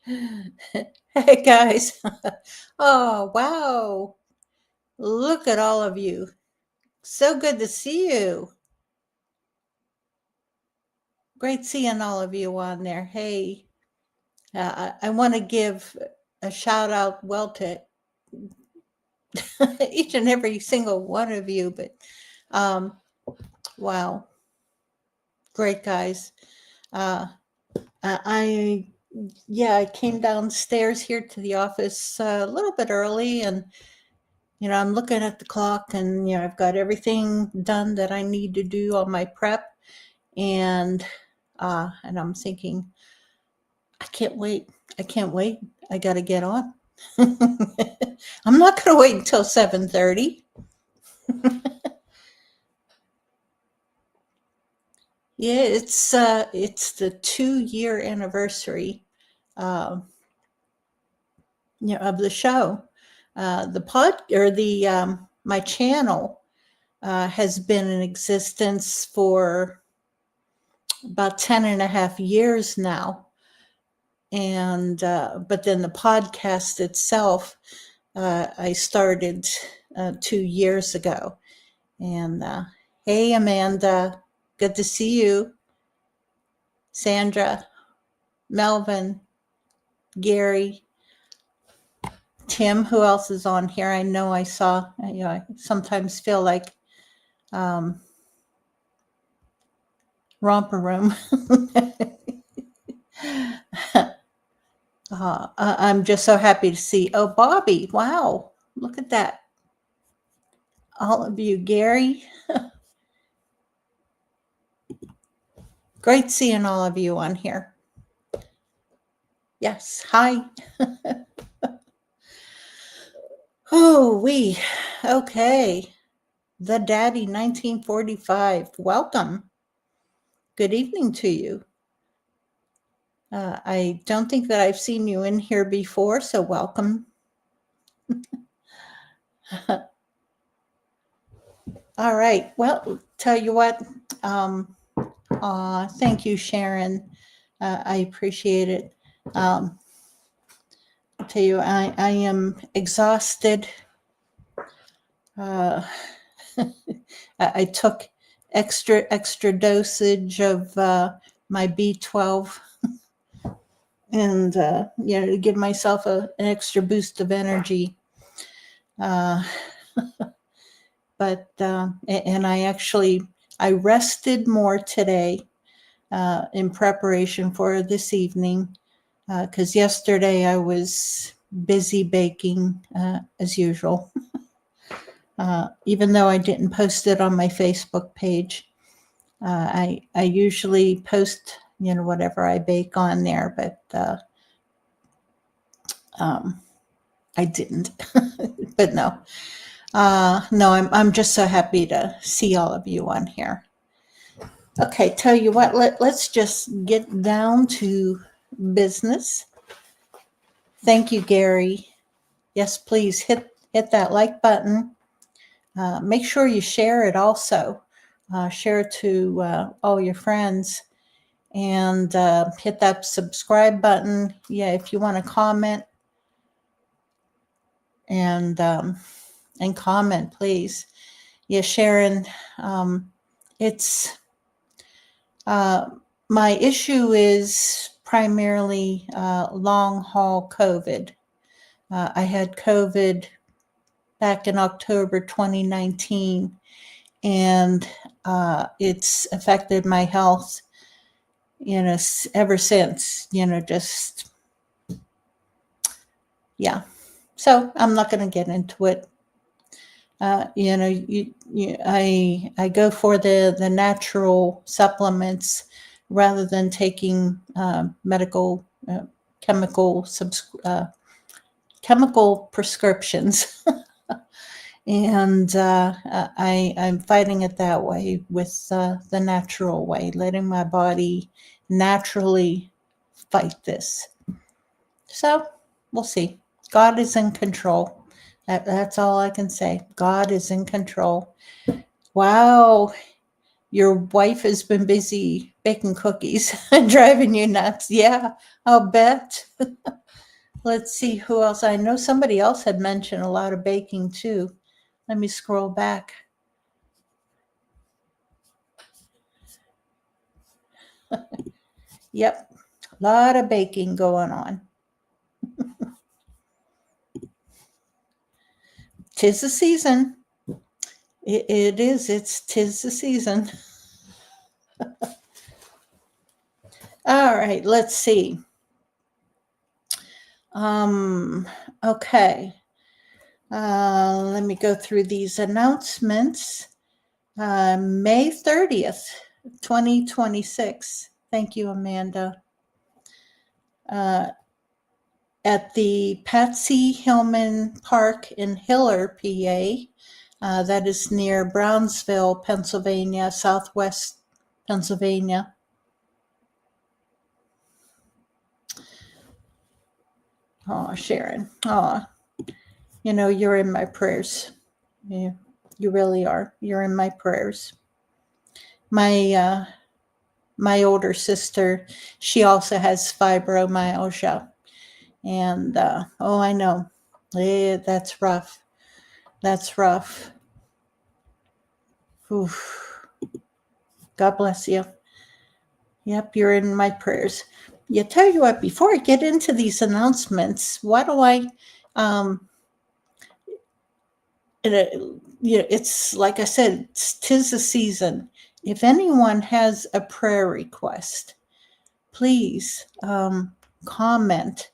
Hey guys. Oh, wow. Look at all of you. So good to see you. Great seeing all of you on there. Hey, I want to give a shout out, well, to each and every single one of you, but um, wow, great guys. Uh, I yeah, I came downstairs here to the office a little bit early, and I'm looking at the clock, and I've got everything done that I need to do on my prep, and I'm thinking, I can't wait. I can't wait. I got to get on. I'm not going to wait until 7:30. Yeah, it's the 2-year anniversary, uh, of the show. The pod or the My channel has been in existence for about 10 and a half years now. And but then the podcast itself, I started 2 years ago. And hey, Amanda, good to see you. Sandra, Melvin, Gary, Tim. Who else is on here? I know I saw. I sometimes feel like romper room. I'm just so happy to see. Oh, Bobby! Wow, look at that! All of you, Gary. Great seeing all of you on here. Yes, hi. Oh, okay. The Daddy 1945. Welcome. Good evening to you. I don't think that I've seen you in here before, so welcome. All right. Well, tell you what. Thank you, Sharon. I appreciate it. I'll tell you, I am exhausted. I took extra dosage of my B12, and to give myself an extra boost of energy. But and I rested more today in preparation for this evening, because yesterday I was busy baking as usual. Even though I didn't post it on my Facebook page, I usually post whatever I bake on there, but I didn't. But no, I'm just so happy to see all of you on here. Okay, tell you what, let's just get down to business. Thank you, Gary. Yes, please hit that like button. Make sure you share it also. Share it to all your friends, and hit that subscribe button. Yeah, if you want to comment, and comment, please. Yeah, Sharon, it's my issue is primarily long haul COVID. I had COVID back in October 2019, and it's affected my health, ever since, just, yeah. So I'm not going to get into it. I go for the natural supplements rather than taking medical chemical prescriptions. And I'm fighting it that way with the natural way, letting my body naturally fight this. So we'll see. God is in control. That's all I can say. God is in control. Wow. your wife has been busy baking cookies and driving you nuts. Yeah, I'll bet. Let's see who else. I know somebody else had mentioned a lot of baking too. Let me scroll back. Yep, a lot of baking going on. 'Tis the season. It is. Tis the season. All right, let's see. Okay. Let me go through these announcements. May 30th, 2026. Thank you, Amanda. At the Patsy Hillman Park in Hiller, PA. That is near Brownsville, Pennsylvania, southwest Pennsylvania. Oh, Sharon. Oh, you're in my prayers. You really are. You're in my prayers. My older sister, she also has fibromyalgia. And, I know. That's rough. That's rough. Oof. God bless you. Yep, you're in my prayers. Yeah, tell you what, before I get into these announcements, why do I, it's like I said, tis the season. If anyone has a prayer request, please comment.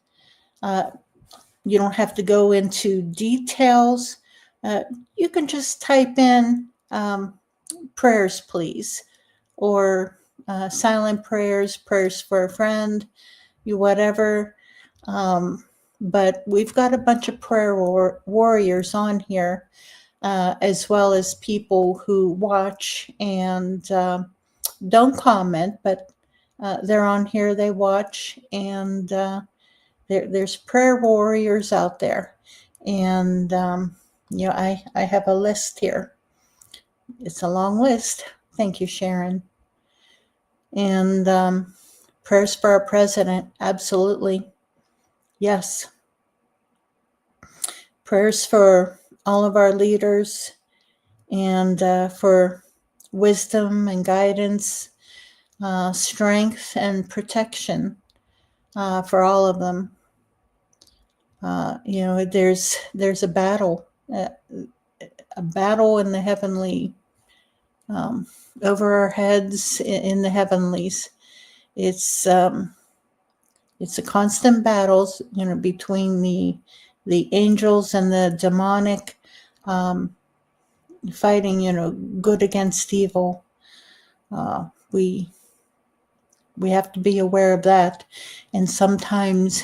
You don't have to go into details. You can just type in prayers, please, or silent prayers, prayers for a friend, whatever. But we've got a bunch of prayer warriors on here, as well as people who watch and don't comment, but they're on here, they watch, and there's prayer warriors out there. And, I have a list here. It's a long list. Thank you, Sharon. And prayers for our president. Absolutely. Yes. Prayers for all of our leaders and for wisdom and guidance, strength and protection for all of them. There's a battle in the heavenly, over our heads in the heavenlies. It's a constant battle, between the angels and the demonic, fighting, good against evil. We have to be aware of that. And sometimes,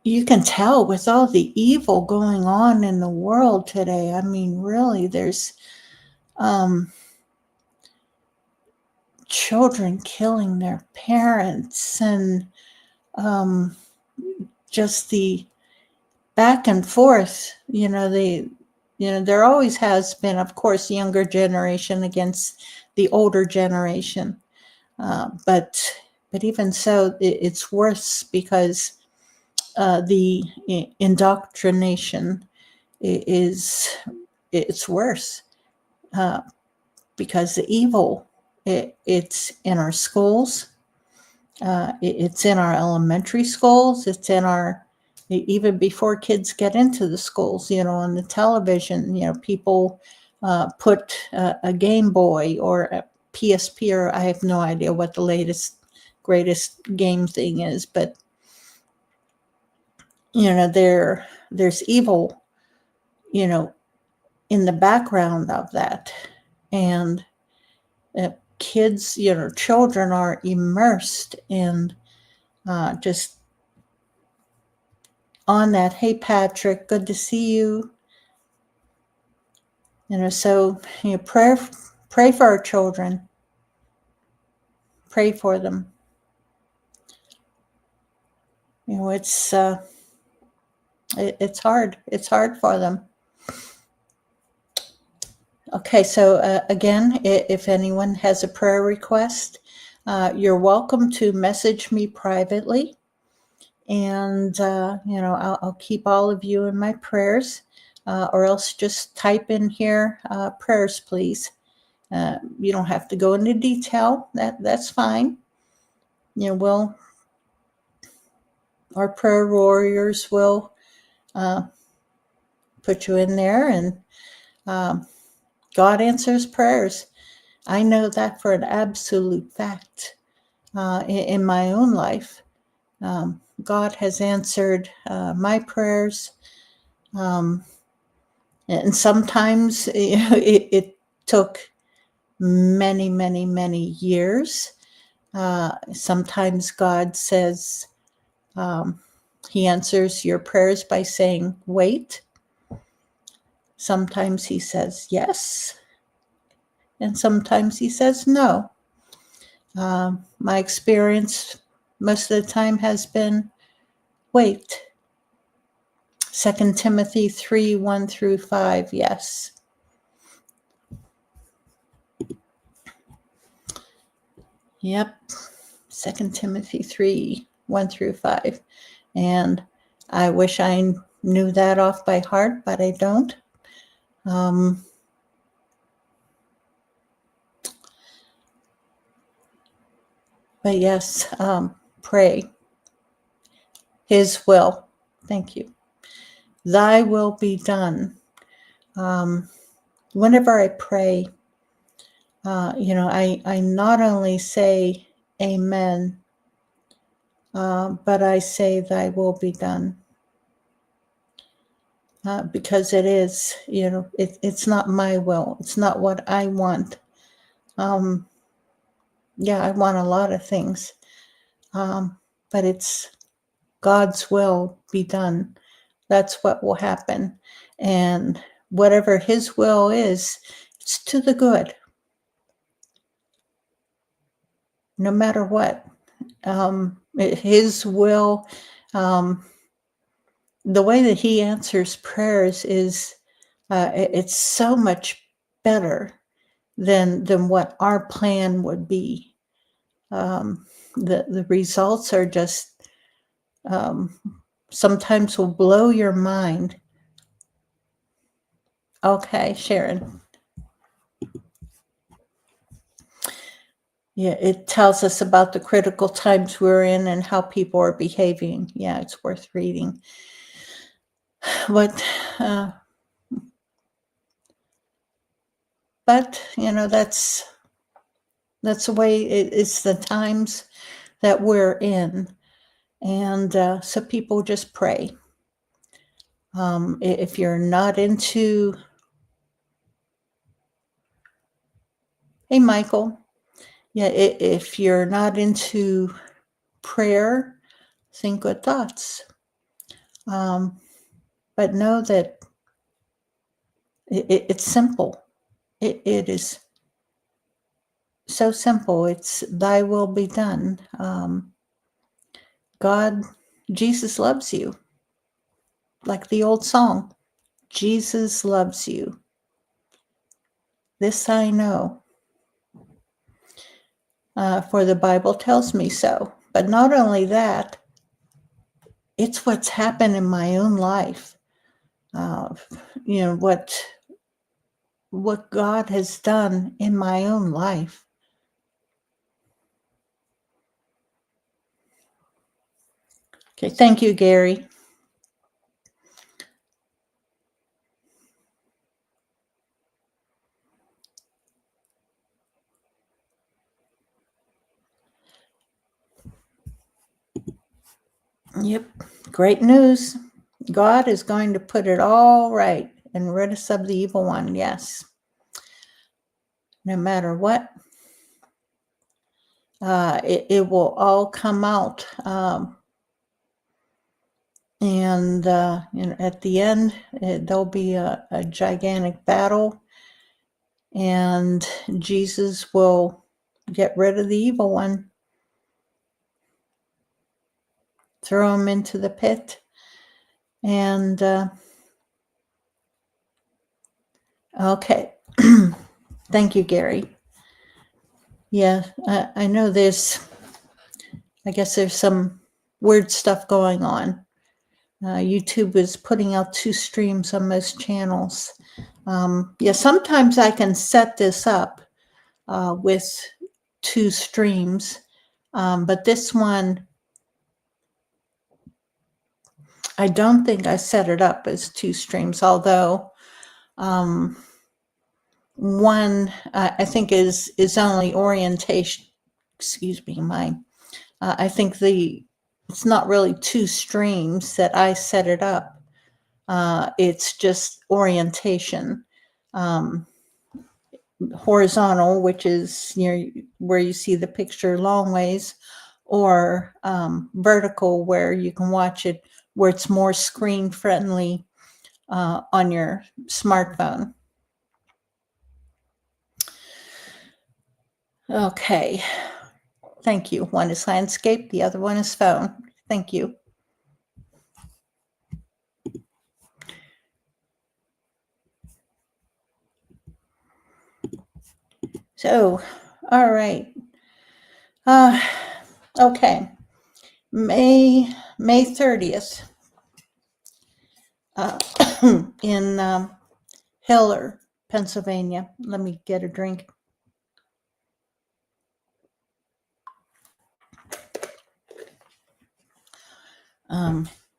you can tell with all the evil going on in the world today. I mean, really, there's children killing their parents, and just the back and forth. There always has been, of course, younger generation against the older generation, but even so, it's worse because the indoctrination it's worse, because the evil, it's in our schools, it's in our elementary schools, it's in our, even before kids get into the schools, on the television, people put a Game Boy or a PSP, or I have no idea what the latest, greatest game thing is, but there's evil, in the background of that. And kids, children are immersed in just on that. Hey, Patrick, good to see you. So, pray for our children. Pray for them. It's hard. It's hard for them. Okay, so again, if anyone has a prayer request, you're welcome to message me privately, and I'll keep all of you in my prayers, or else just type in here, prayers, please. You don't have to go into detail. That's fine. Our prayer warriors will put you in there, and God answers prayers. I know that for an absolute fact. In my own life, God has answered my prayers, and sometimes it took many, many, many years. Sometimes God says, He answers your prayers by saying, wait. Sometimes He says yes, and sometimes He says no. My experience most of the time has been wait. 2 Timothy 3, 1 through 5, yes. Yep, 2 Timothy 3, 1 through 5. And I wish I knew that off by heart, but I don't. But yes, pray. His will. Thank you. Thy will be done. Whenever I pray, I not only say amen, but I say thy will be done. Because it is, it's not my will. It's not what I want. Yeah, I want a lot of things. But it's God's will be done. That's what will happen. And whatever His will is, it's to the good. No matter what. His will, the way that He answers prayers is, it's so much better than what our plan would be. The results are just, sometimes will blow your mind. Okay, Sharon. Yeah, it tells us about the critical times we're in and how people are behaving. Yeah, it's worth reading. But that's the way it's the times that we're in. And so people just pray. If you're not into, hey, Michael, yeah, if you're not into prayer, think good thoughts. But know that it's simple. It is so simple. It's thy will be done. Jesus loves you. Like the old song, Jesus loves you. This I know, for the Bible tells me so. But not only that, it's what's happened in my own life. What God has done in my own life. Okay, thank you, Gary. Yep, great news. God is going to put it all right and rid us of the evil one, yes. No matter what, it will all come out. And at the end, there'll be a gigantic battle, and Jesus will get rid of the evil one, throw him into the pit, and okay. Thank you, Gary. Yeah, I know I guess there's some weird stuff going on. YouTube is putting out 2 streams on most channels. Yeah, sometimes I can set this up with 2 streams, but this one, I don't think I set it up as 2 streams, although one I think is only orientation. Excuse me, I think it's not really 2 streams that I set it up. It's just orientation. Horizontal, which is where you see the picture long ways, or vertical, where you can watch it, where it's more screen friendly on your smartphone. Okay, thank you. One is landscape, the other one is phone. Thank you. So, all right. Okay. May 30th in Hiller, Pennsylvania. Let me get a drink.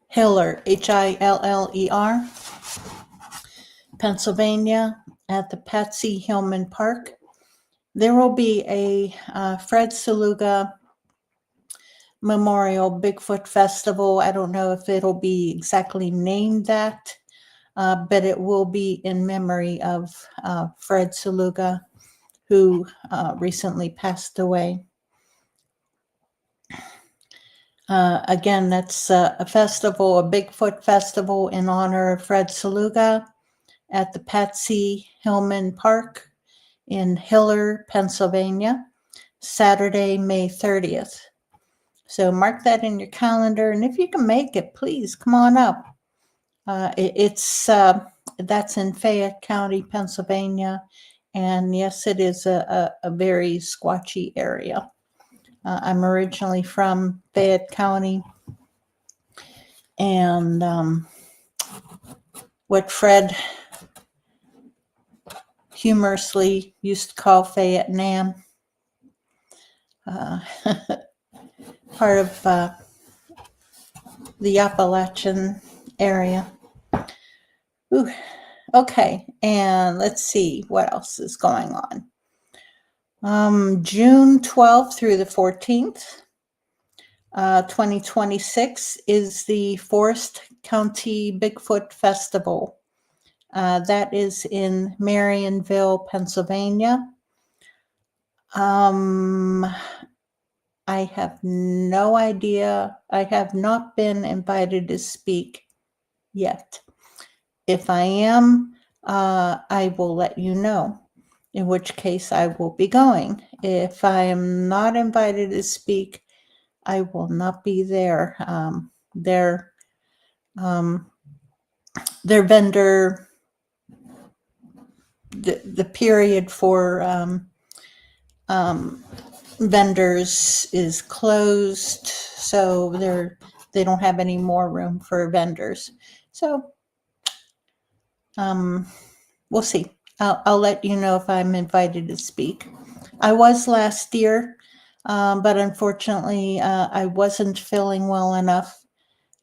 Hiller, Hiller, Pennsylvania, at the Patsy Hillman Park. There will be a Fred Saluga Memorial Bigfoot Festival. I don't know if it'll be exactly named that, but it will be in memory of Fred Saluga, who recently passed away. Again, that's a festival, a Bigfoot festival in honor of Fred Saluga at the Patsy Hillman Park in Hiller, Pennsylvania, Saturday, May 30th. So mark that in your calendar, and if you can make it, please come on up. That's in Fayette County, Pennsylvania, and yes, it is a very squatchy area. I'm originally from Fayette County, and what Fred humorously used to call Fayette Nam, part of the Appalachian area. Ooh, okay, and let's see what else is going on. June 12th through the 14th, 2026 is the Forest County Bigfoot Festival. That is in Marionville, Pennsylvania. I have no idea. I have not been invited to speak yet. If I am, I will let you know, in which case I will be going. If I am not invited to speak, I will not be there. Their vendor, the period for vendors is closed, so they don't have any more room for vendors. So we'll see. I'll let you know if I'm invited to speak. I was last year, but unfortunately I wasn't feeling well enough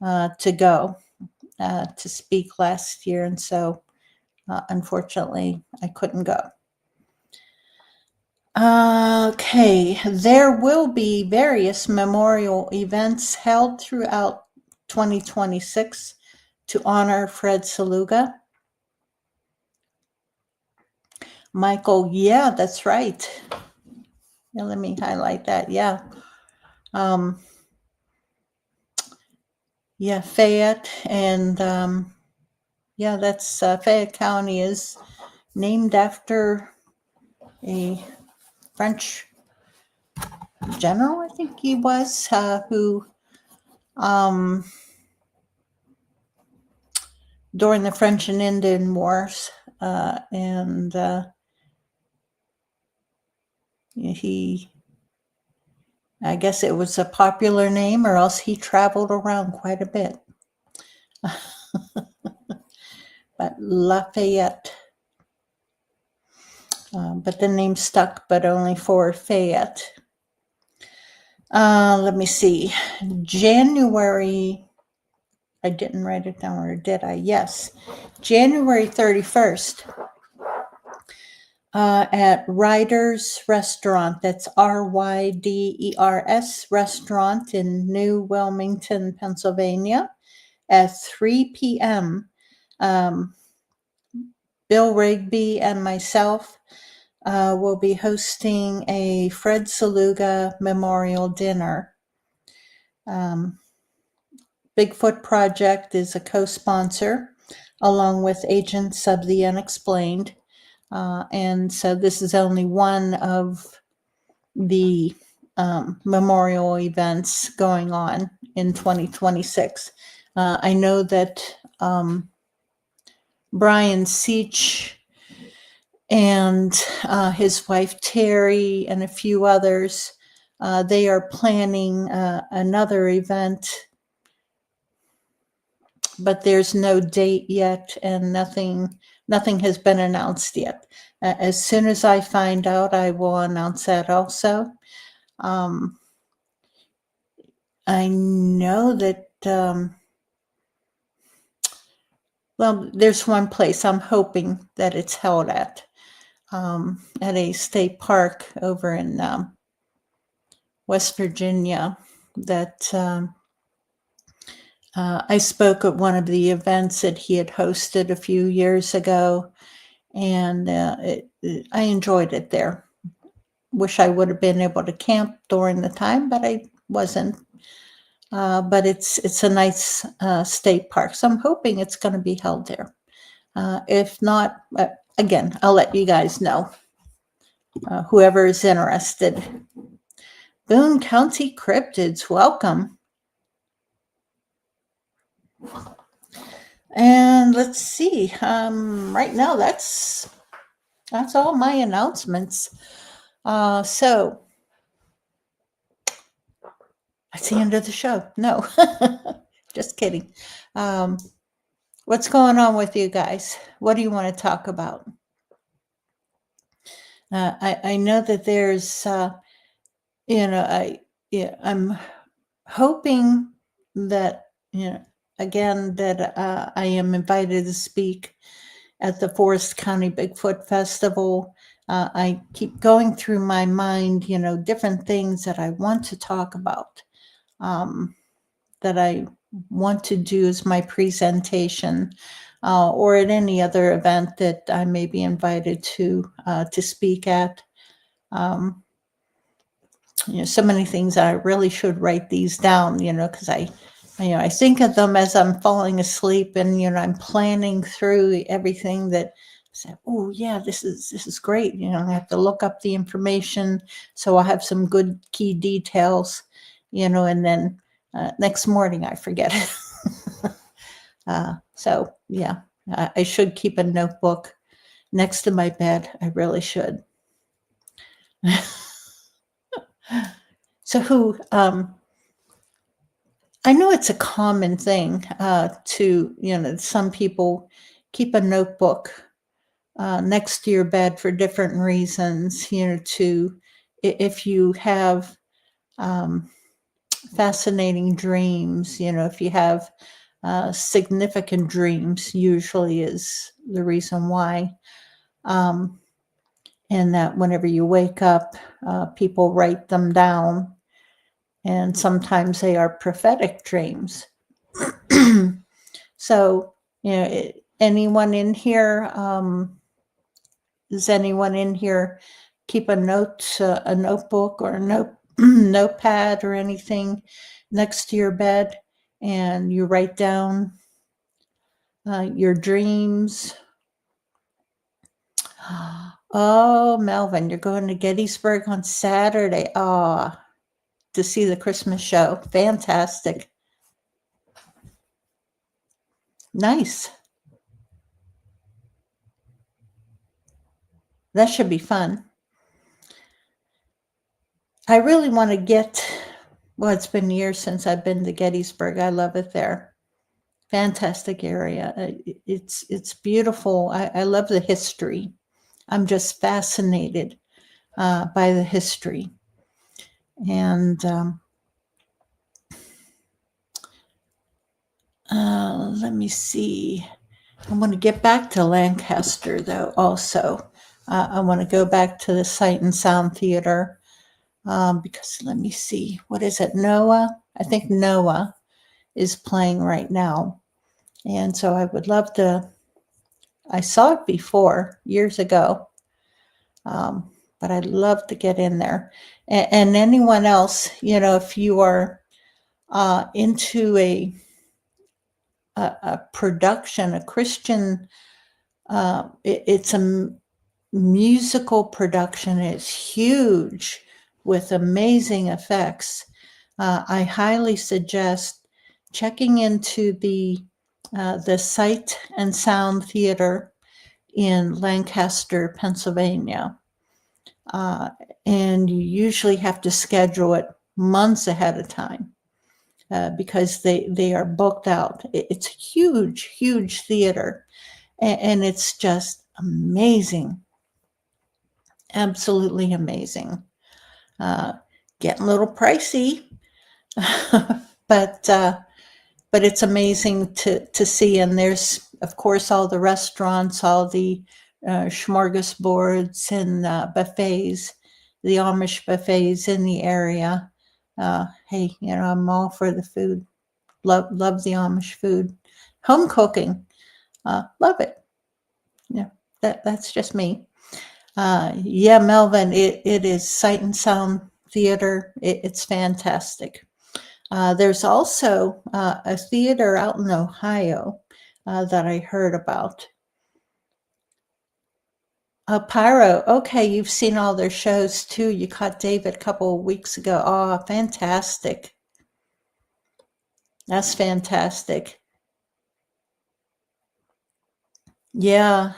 to go to speak last year, and so unfortunately I couldn't go. Okay, there will be various memorial events held throughout 2026 to honor Fred Saluga. Michael, yeah, that's right. Yeah, let me highlight that. Yeah. Yeah, Fayette, and yeah, that's Fayette County is named after a French general, I think he was, who during the French and Indian Wars, and I guess it was a popular name, or else he traveled around quite a bit. But Lafayette. But the name stuck, but only for Fayette. Let me see. January, I didn't write it down, or did I? Yes. January 31st, at Ryder's Restaurant. That's Ryders Restaurant in New Wilmington, Pennsylvania, at 3 p.m. Bill Rigby and myself will be hosting a Fred Saluga memorial dinner. Bigfoot Project is a co-sponsor, along with Agents of the Unexplained. And so this is only one of the memorial events going on in 2026. I know that Brian Seach and his wife Terry and a few others, they are planning another event, but there's no date yet, and nothing has been announced yet. As soon as I find out, I will announce that also. I know that, well, there's one place I'm hoping that it's held at a state park over in West Virginia, that I spoke at one of the events that he had hosted a few years ago, and I enjoyed it there. Wish I would have been able to camp during the time, but I wasn't. But it's a nice state park, so I'm hoping it's going to be held there. If not, again, I'll let you guys know, whoever is interested. Boone County Cryptids, welcome. And let's see, right now that's all my announcements. So that's the end of the show. No, just kidding. What's going on with you guys? What do you want to talk about? I know that there's, I'm hoping that, again, that I am invited to speak at the Forest County Bigfoot Festival. I keep going through my mind, different things that I want to talk about, that I want to do as my presentation, or at any other event that I may be invited to speak at. So many things I really should write these down, because I think of them as I'm falling asleep, and I'm planning through everything that I say, oh yeah, this is great. I have to look up the information so I have some good key details, and then next morning I forget it. So yeah, I should keep a notebook next to my bed. I really should. So I know it's a common thing to, some people keep a notebook next to your bed for different reasons, if you have fascinating dreams, if you have significant dreams, usually is the reason why. And that whenever you wake up, people write them down. And sometimes they are prophetic dreams. So, anyone in here, does anyone in here keep a notebook or a notepad or anything next to your bed, and you write down your dreams? Oh, Melvin, you're going to Gettysburg on Saturday. To see the Christmas show. Fantastic. Nice. That should be fun. I really want to get, well, it's been years since I've been to Gettysburg. I love it there. Fantastic area. It's beautiful. I love the history. I'm just fascinated by the history. And let me see. I want to get back to Lancaster, though, also. I want to go back to the Sight and Sound Theater because let me see. What is it? Noah? I think Noah is playing right now. And so I would love to. I saw it before years ago, but I'd love to get in there. And anyone else, if you are into a production, a Christian, it's a musical production. It's huge with amazing effects. I highly suggest checking into the Sight and Sound Theater in Lancaster, Pennsylvania. And you usually have to schedule it months ahead of time because they are booked out. It's a huge, huge theater, and it's just amazing. Absolutely amazing. Getting a little pricey, but it's amazing to see. And there's, of course, all the restaurants, all the smorgasbords and buffets, the Amish buffets in the area. Hey, I'm all for the food. Love the Amish food. Home cooking, love it. Yeah, that's just me. Yeah, Melvin, it is Sight and Sound Theater. It's fantastic. There's also a theater out in Ohio that I heard about. Pyro. Okay, you've seen all their shows too. You caught David a couple of weeks ago. Oh, fantastic. That's fantastic. Yeah.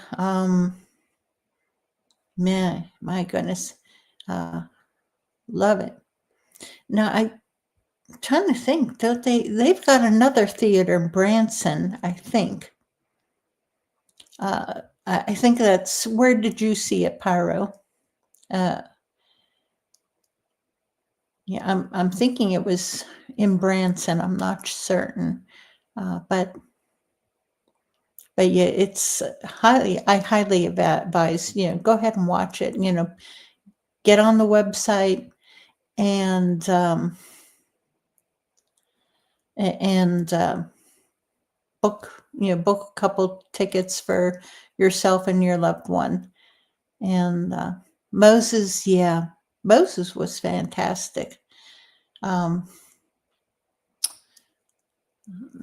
Man, my goodness. Love it. Now, I'm trying to think, don't they've got another theater in Branson, I think. I think that's, where did you see it, Pyro? Yeah, I'm thinking it was in Branson. I'm not certain, but yeah, it's I highly advise, go ahead and watch it. Get on the website and book book a couple tickets for yourself and your loved one. And Moses, yeah, Moses was fantastic. Let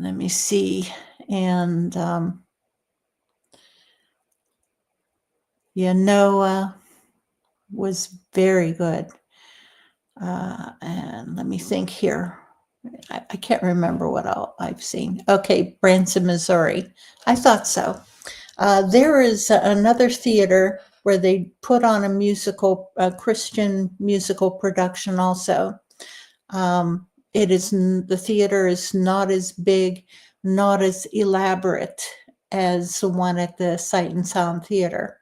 me see. And yeah, Noah was very good. And let me think here. I can't remember what all I've seen. Okay, Branson, Missouri. I thought so. There is another theater where they put on a Christian musical production also. The theater is not as big, not as elaborate as the one at the Sight and Sound Theater.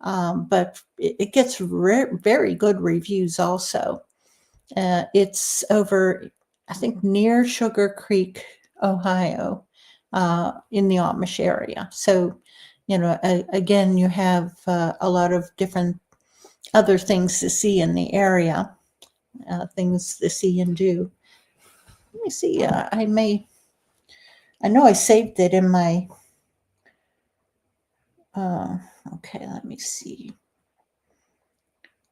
But it gets very good reviews also. It's over, I think, near Sugar Creek, Ohio, in the Amish area. So, again, you have a lot of different other things to see in the area, things to see and do. Let me see. I know I saved it in my, okay, let me see.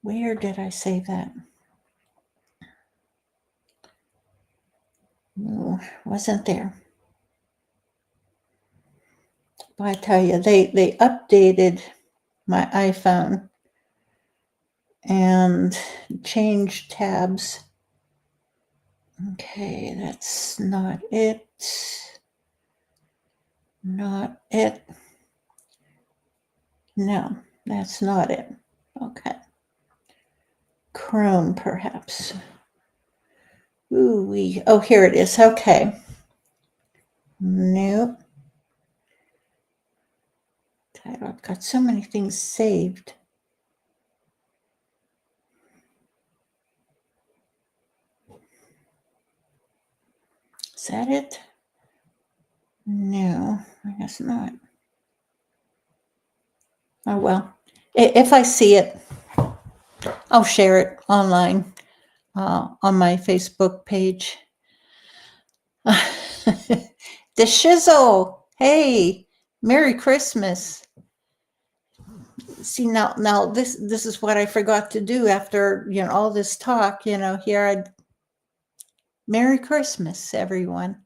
Where did I save that? No, wasn't there. But I tell you, they updated my iPhone and changed tabs. Okay, that's not it. Not it. No, that's not it. Okay. Chrome, perhaps. Ooh, oh, here it is. Okay. Nope. I've got so many things saved. Is that it? No, I guess not. Oh, well. If I see it, I'll share it online on my Facebook page. The shizzle. Hey, Merry Christmas. See, now this is what I forgot to do after all this talk. Here Merry Christmas, everyone.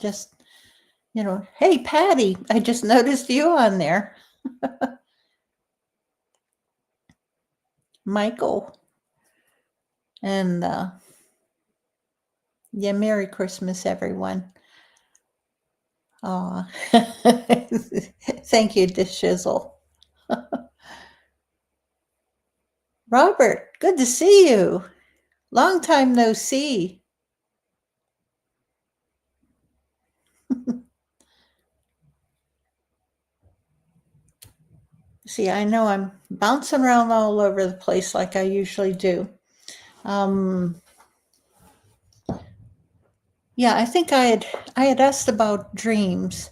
Just hey, Patty, I just noticed you on there. Michael, and yeah, Merry Christmas, everyone. Thank you, Dish Shizzle. Robert, good to see you. Long time no see. See, I know I'm bouncing around all over the place like I usually do. Yeah, I think I had asked about dreams.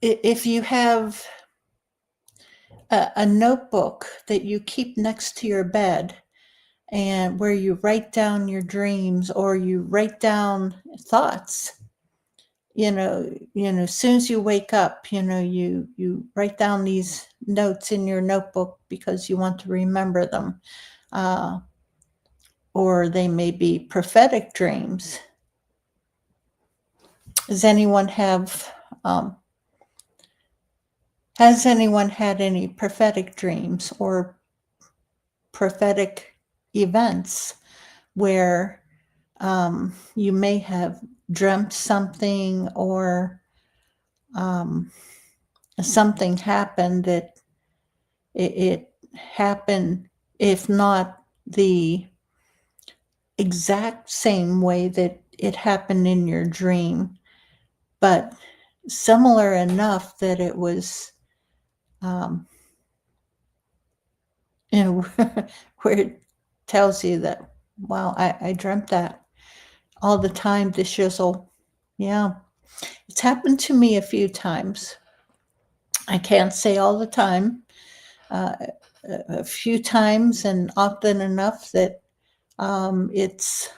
If you have a notebook that you keep next to your bed, and where you write down your dreams or you write down thoughts, as soon as you wake up, you write down these notes in your notebook because you want to remember them. Or they may be prophetic dreams. Has anyone had any prophetic dreams or prophetic events where you may have dreamt something or something happened that it happened, if not the exact same way that it happened in your dream, but similar enough that it was where it tells you that, wow, I dreamt that all the time, the shizzle. Yeah, it's happened to me a few times. I can't say all the time. A few times and often enough that it's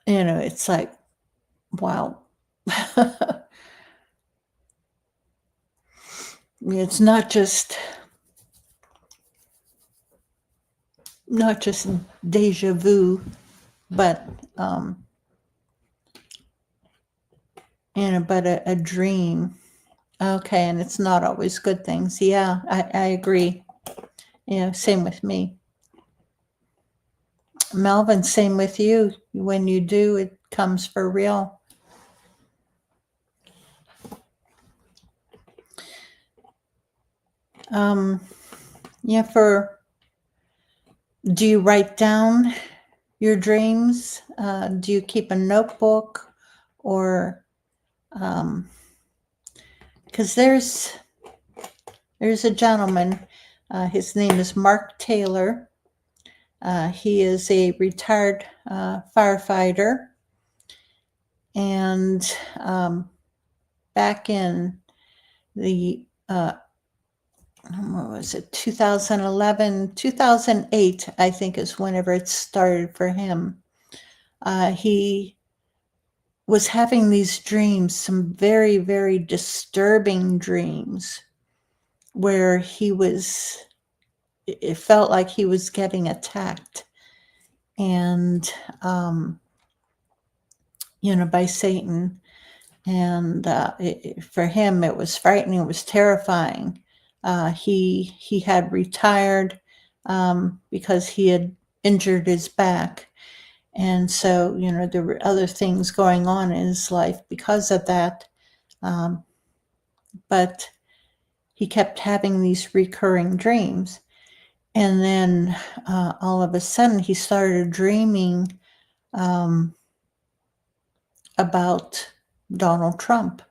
it's like, wow. It's not just deja vu, but but a dream. Okay, and it's not always good things. Yeah, I agree. Same with me. Melvin, same with you. When you do, it comes for real. Do you write down your dreams? Do you keep a notebook? Or because there's a gentleman, his name is Mark Taylor. He is a retired firefighter, and back in the what was it, 2011, 2008, I think is whenever it started for him. He was having these dreams, some very, very disturbing dreams, where it felt like he was getting attacked, and by Satan. And for him, it was frightening. It was terrifying. He had retired because he had injured his back, and so there were other things going on in his life because of that. but he kept having these recurring dreams. And then all of a sudden, he started dreaming about Donald Trump.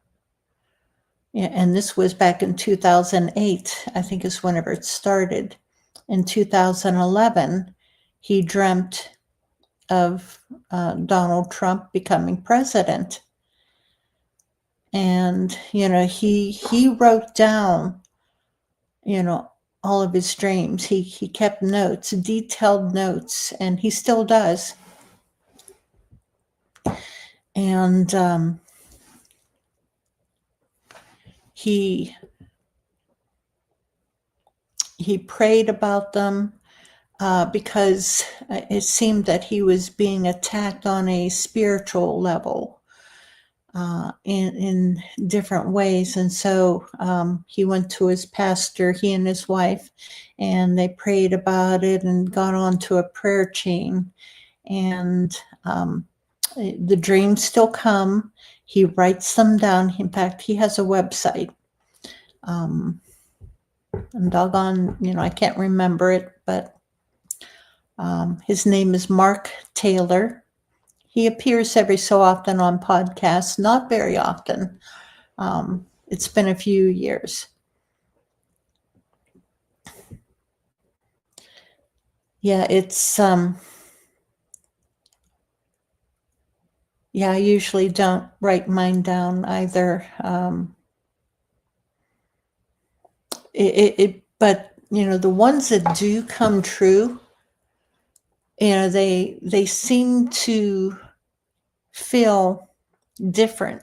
Yeah, and this was back in 2008, I think is whenever it started. In 2011, he dreamt of Donald Trump becoming president. And, he wrote down, all of his dreams. He kept notes, detailed notes, and he still does. And he prayed about them because it seemed that he was being attacked on a spiritual level in different ways. And so he went to his pastor, he and his wife, and they prayed about it and got onto a prayer chain. And the dreams still come. He writes them down. In fact, he has a website. And doggone, I can't remember it, but his name is Mark Taylor. He appears every so often on podcasts, not very often. It's been a few years. Yeah, it's yeah, I usually don't write mine down either. But the ones that do come true, they seem to feel different,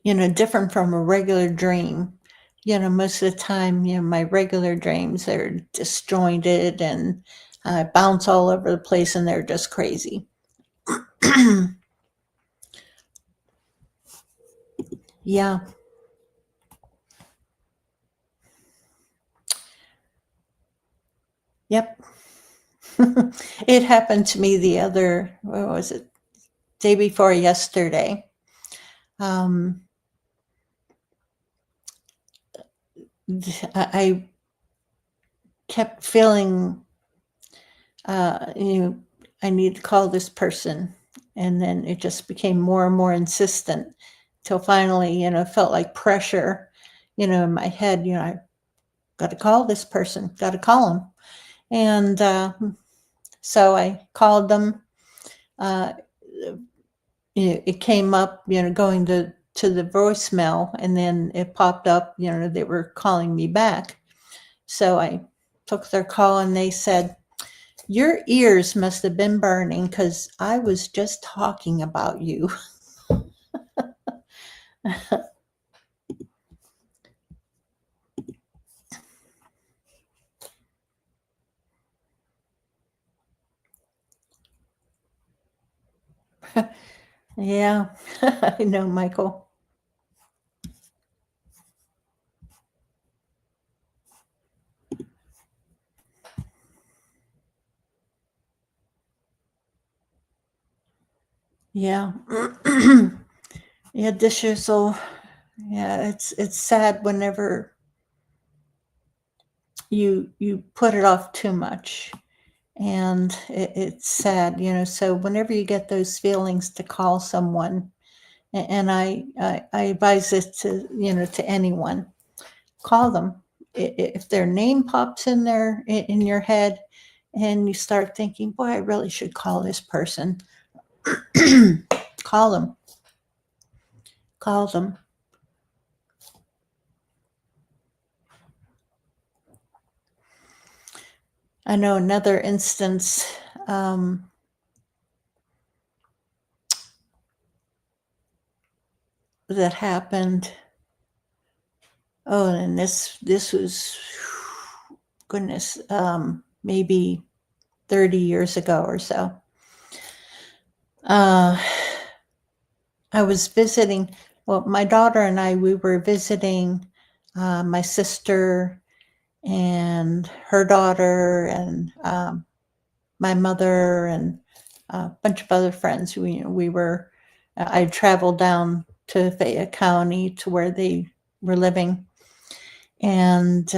different from a regular dream. Most of the time, my regular dreams are disjointed and bounce all over the place, and they're just crazy. Yeah. Yep. It happened to me what was it? Day before yesterday. I kept feeling, I need to call this person. And then it just became more and more insistent till finally, felt like pressure, in my head, I got to call this person, got to call him. And so I called them. It came up, going to the voicemail, and then it popped up, they were calling me back. So I took their call, and they said, "Your ears must have been burning because I was just talking about you." Yeah, I know, Michael. Yeah. Yeah, dishes will, yeah, it's sad whenever you put it off too much, and it's sad, so whenever you get those feelings, to call someone, and I advise it to anyone, call them. If their name pops in there in your head, and you start thinking, boy, I really should call this person, call them. I know another instance, that happened. Oh, and this was, goodness, maybe 30 years ago or so. I was visiting, well, my daughter and I, we were visiting my sister and her daughter and my mother and a bunch of other friends. I traveled down to Fayette County to where they were living. And,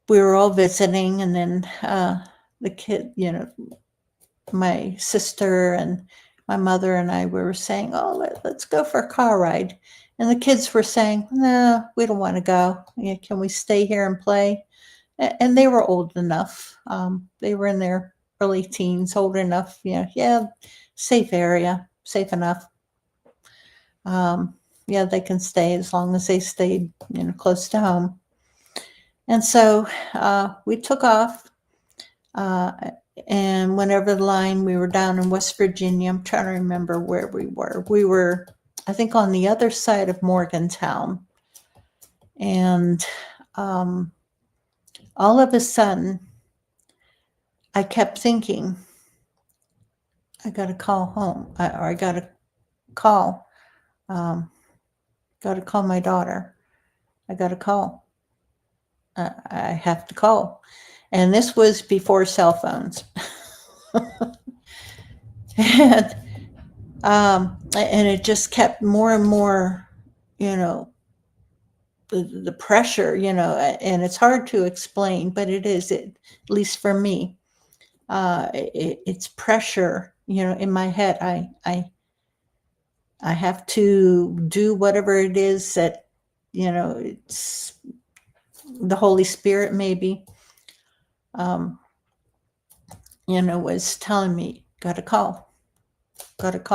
we were all visiting, and then the kid, my sister and my mother and I, we were saying, oh, let's go for a car ride. And the kids were saying, no, we don't want to go. Can we stay here and play? And they were old enough. They were in their early teens, old enough, yeah, safe area, safe enough. Yeah, they can stay as long as they stayed, close to home. And so we took off and went over the line. We were down in West Virginia. I'm trying to remember where we were. We were, I think, on the other side of Morgantown. And all of a sudden, I kept thinking, I got to call home, or I got to call, my daughter. I got to call. I have to call. And this was before cell phones. and it just kept more and more, the pressure, and it's hard to explain, but it is, at least for me, it's pressure, in my head. I have to do whatever it is that, it's the Holy Spirit maybe, was telling me, got to call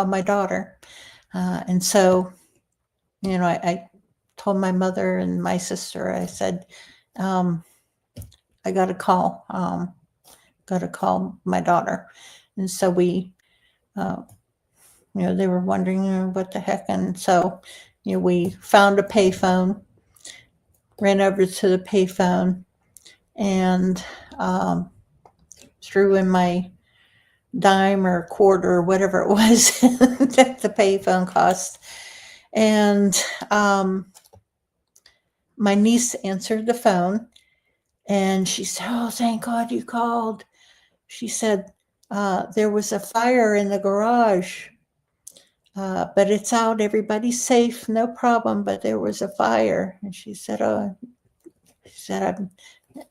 my daughter. And so, I told my mother and my sister, I said, I got to call my daughter. And so we, they were wondering what the heck. And so, we found a payphone, ran over to the payphone, and threw in my dime or quarter or whatever it was that the payphone cost. And my niece answered the phone, and she said, oh, thank God you called. She said, there was a fire in the garage, but it's out. Everybody's safe. No problem. But there was a fire. And she said,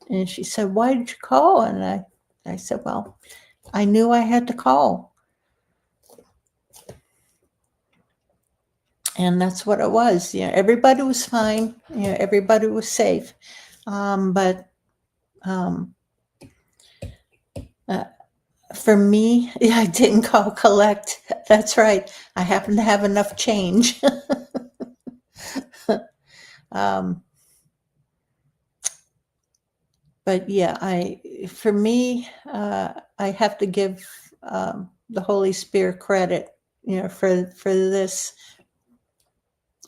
and she said, why did you call? And I said, well, I knew I had to call. And that's what it was. Everybody was fine. Everybody was safe. But for me, I didn't call collect. That's right. I happen to have enough change. But yeah, for me, I have to give the Holy Spirit credit, for this,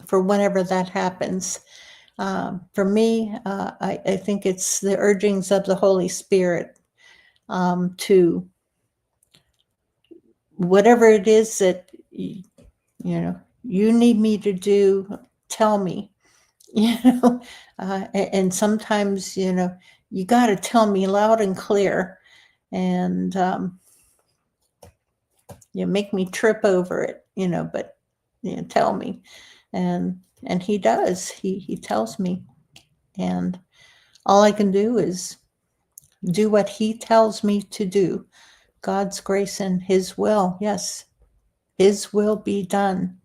for whenever that happens. For me, I think it's the urgings of the Holy Spirit to whatever it is that you need me to do, tell me. And sometimes you got to tell me loud and clear, and you make me trip over it, but tell me. And he does. He tells me, and all I can do is do what he tells me to do. God's grace and his will. Yes, his will be done.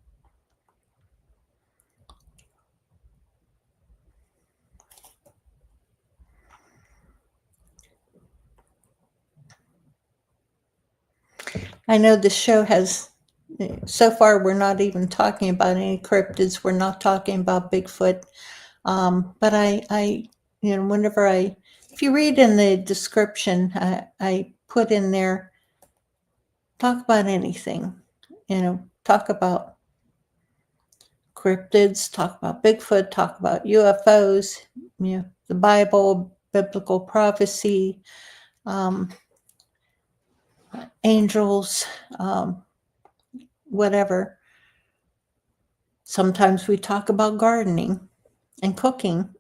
I know the show has, so far we're not even talking about any cryptids. We're not talking about Bigfoot. But I whenever if you read in the description, I put in there, talk about anything, talk about cryptids, talk about Bigfoot, talk about UFOs, the Bible, biblical prophecy, angels, whatever. Sometimes we talk about gardening and cooking.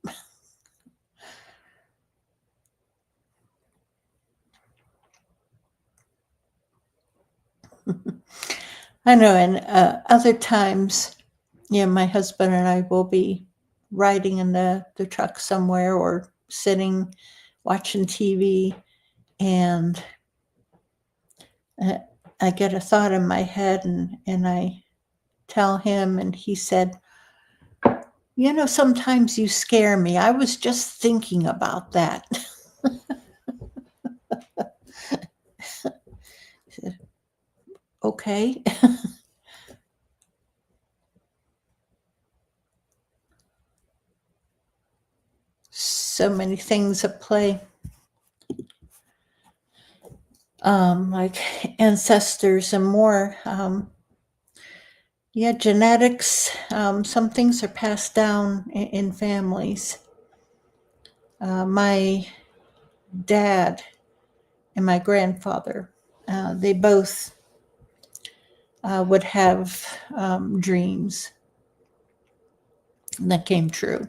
I know, and other times, my husband and I will be riding in the truck somewhere or sitting watching TV, and uh, I get a thought in my head, and I tell him, and he said, sometimes you scare me. I was just thinking about that. Okay. So many things at play. Like ancestors and more. Genetics. Some things are passed down in families. My dad and my grandfather, they both would have dreams that came true.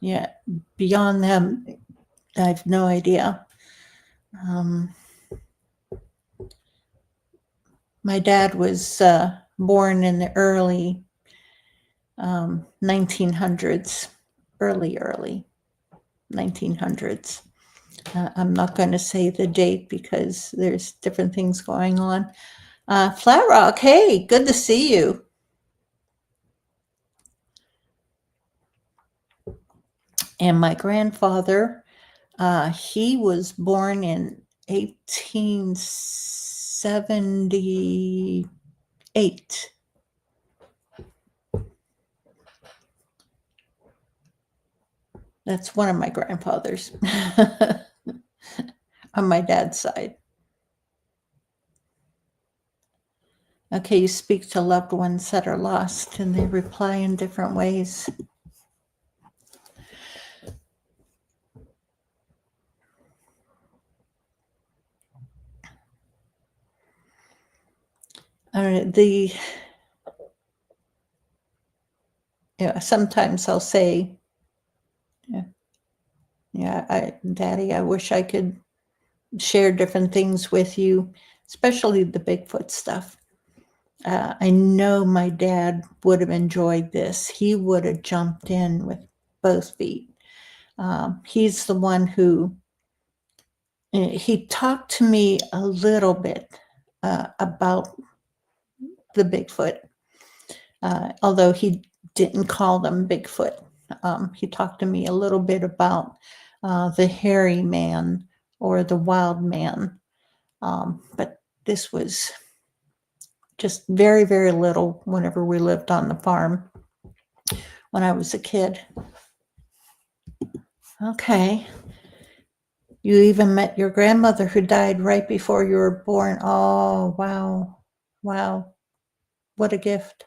Yeah, beyond them, I have no idea. My dad was born in the early 1900s, early 1900s. I'm not going to say the date because there's different things going on. Flat Rock, hey, good to see you. And my grandfather, he was born in 1878. That's one of my grandfathers on my dad's side. Okay, you speak to loved ones that are lost, and they reply in different ways. Sometimes I'll say, Daddy, I wish I could share different things with you, especially the Bigfoot stuff. I know my dad would have enjoyed this. He would have jumped in with both feet. He's the one who, he talked to me a little bit about the Bigfoot, although he didn't call them Bigfoot. He talked to me a little bit about the hairy man or the wild man. But this was just very, very little whenever we lived on the farm when I was a kid. Okay. You even met your grandmother who died right before you were born. Oh, wow. Wow. What a gift.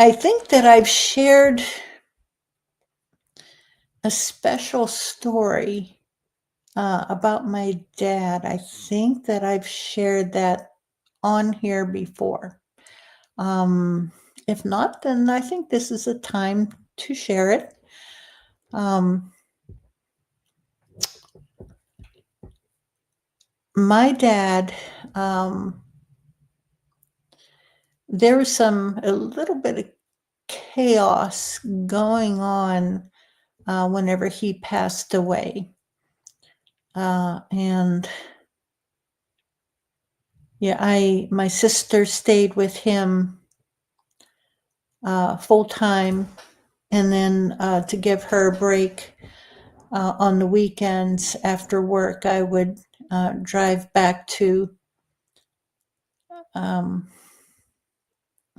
I think that I've shared a special story about my dad. I think that I've shared that on here before. If not, then I think this is a time to share it. My dad, there was a little bit of chaos going on whenever he passed away. And my sister stayed with him full time, and then to give her a break on the weekends after work, I would drive back to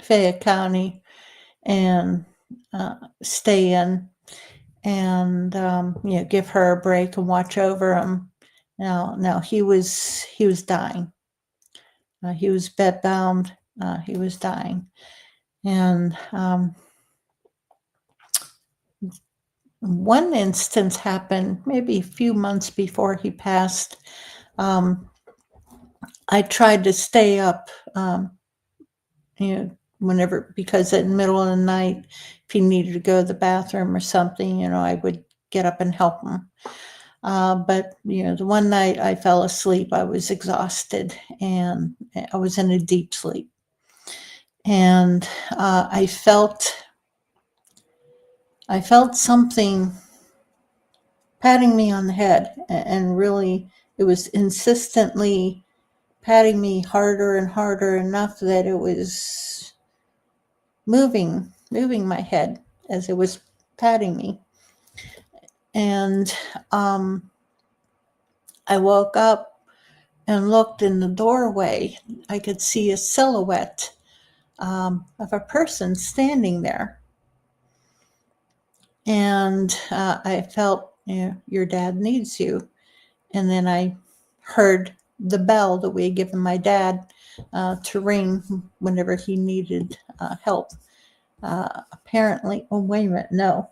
Fayette County and stay in and give her a break and watch over him. Now he was dying. He was bedbound. He was dying, and One instance happened maybe a few months before he passed. I tried to stay up, whenever, because in the middle of the night, if he needed to go to the bathroom or something, I would get up and help him. But, the one night I fell asleep, I was exhausted and I was in a deep sleep. And I felt something patting me on the head, and really it was insistently patting me harder and harder, enough that it was moving my head as it was patting me. And I woke up and looked in the doorway. I could see a silhouette of a person standing there. And I felt, your dad needs you. And then I heard the bell that we had given my dad to ring whenever he needed help. Apparently, oh, wait a minute, no.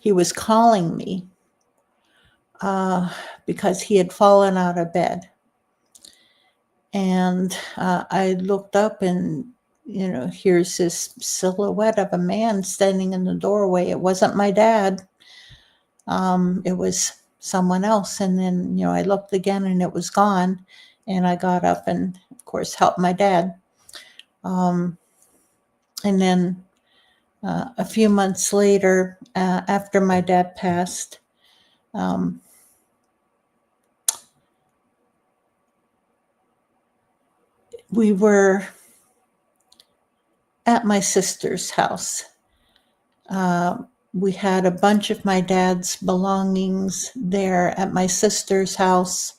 He was calling me because he had fallen out of bed. And I looked up and, here's this silhouette of a man standing in the doorway. It wasn't my dad. It was someone else. And then, I looked again and it was gone. And I got up and, of course, helped my dad. And then a few months later, after my dad passed, we were at my sister's house. We had a bunch of my dad's belongings there at my sister's house,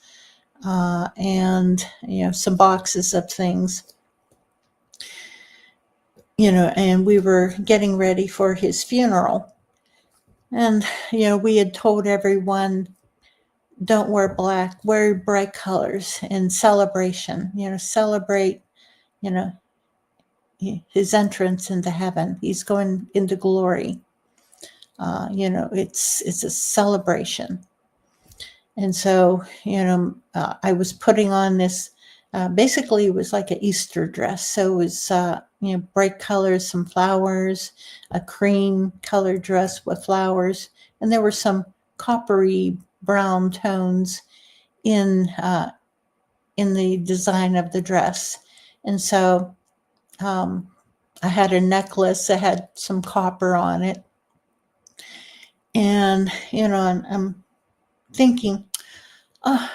and some boxes of things, and we were getting ready for his funeral. And we had told everyone, don't wear black, wear bright colors in celebration. Celebrate his entrance into heaven. He's going into glory. It's a celebration. And so, I was putting on this, basically it was like an Easter dress. So it was, bright colors, some flowers, a cream colored dress with flowers. And there were some coppery brown tones in the design of the dress. And so I had a necklace that had some copper on it. And, I'm thinking, oh,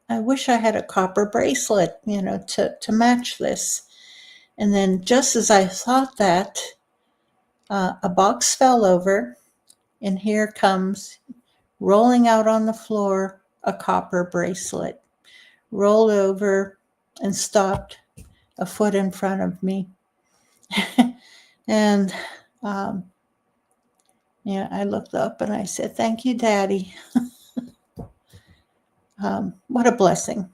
I wish I had a copper bracelet, to match this. And then just as I thought that, a box fell over, and here comes, rolling out on the floor, a copper bracelet. Rolled over and stopped a foot in front of me. And I looked up and I said, thank you, Daddy. What a blessing.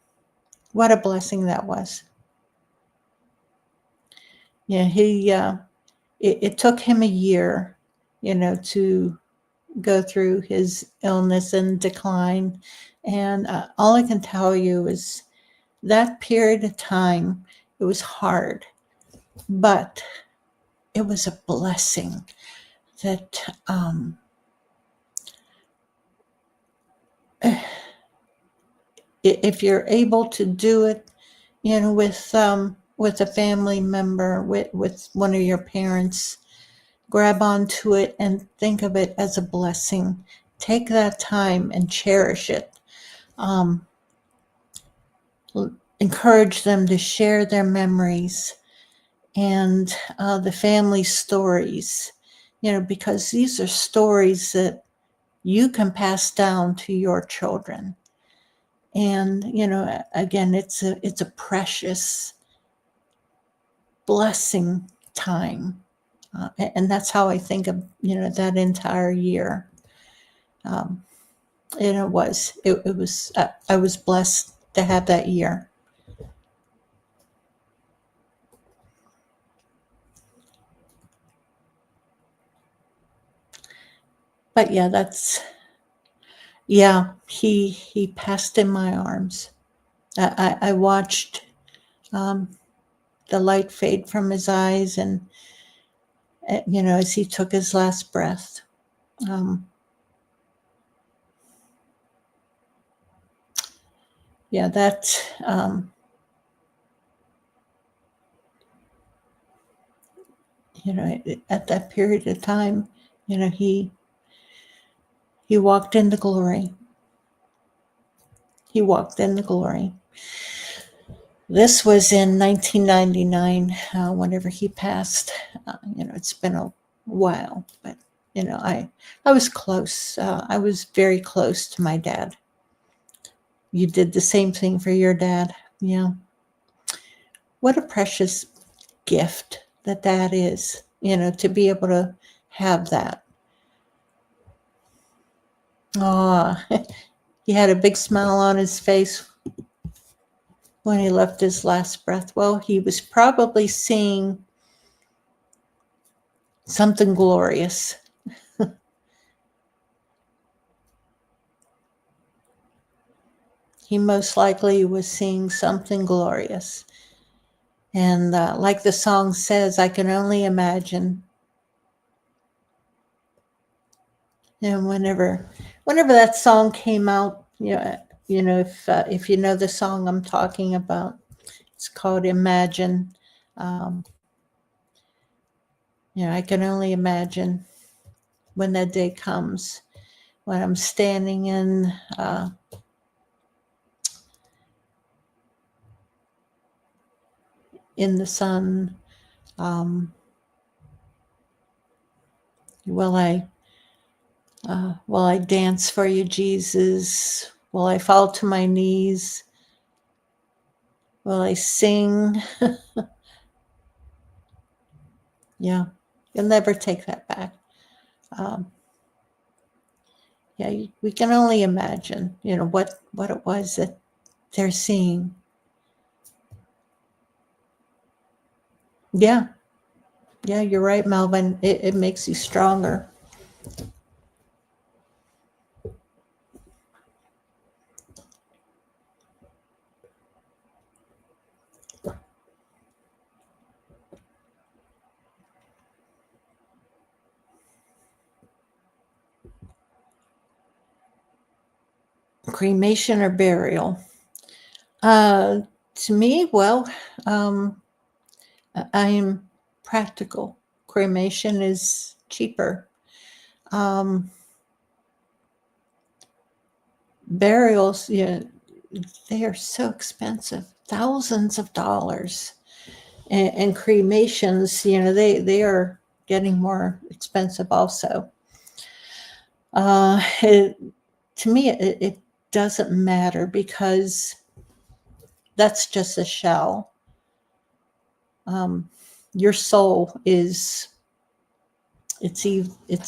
What a blessing that was. It took him a year, to go through his illness and decline. And all I can tell you is that period of time, it was hard, but it was a blessing that if you're able to do it, with a family member, with one of your parents, grab onto it and think of it as a blessing. Take that time and cherish it. Encourage them to share their memories and the family stories, because these are stories that you can pass down to your children. And, again, it's a precious blessing time. And that's how I think of, that entire year. And it was, I was blessed to have that year. But yeah, he passed in my arms. I watched the light fade from his eyes, and as he took his last breath. Yeah, that at that period of time, he walked in the glory. He walked in the glory. This was in 1999, whenever he passed. It's been a while, but I was close. I was very close to my dad. You did the same thing for your dad. Yeah. What a precious gift that is, to be able to have that. Oh, he had a big smile on his face when he left his last breath. Well, he was probably seeing something glorious. He most likely was seeing something glorious. And like the song says, I can only imagine. And whenever that song came out, if you know the song I'm talking about, it's called Imagine. I can only imagine when that day comes, when I'm standing in the sun. Will I dance for you, Jesus? Will I fall to my knees? Will I sing? Yeah, you'll never take that back. We can only imagine, what it was that they're seeing. Yeah, you're right, Melvin. It makes you stronger. Cremation or burial? To me, well, I'm practical. Cremation is cheaper. Burials, they are so expensive, thousands of dollars. And cremations, they are getting more expensive also. To me, it doesn't matter, because that's just a shell. Your soul it's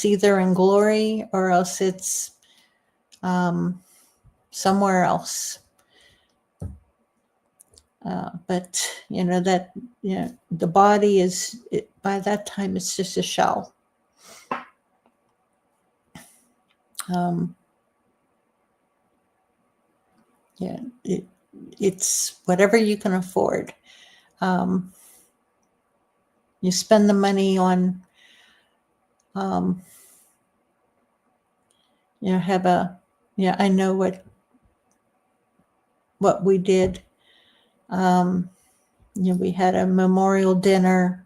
either in glory, or else it's somewhere else. But the body is, by that time, it's just a shell. It's whatever you can afford. You spend the money on, I know what we did. We had a memorial dinner,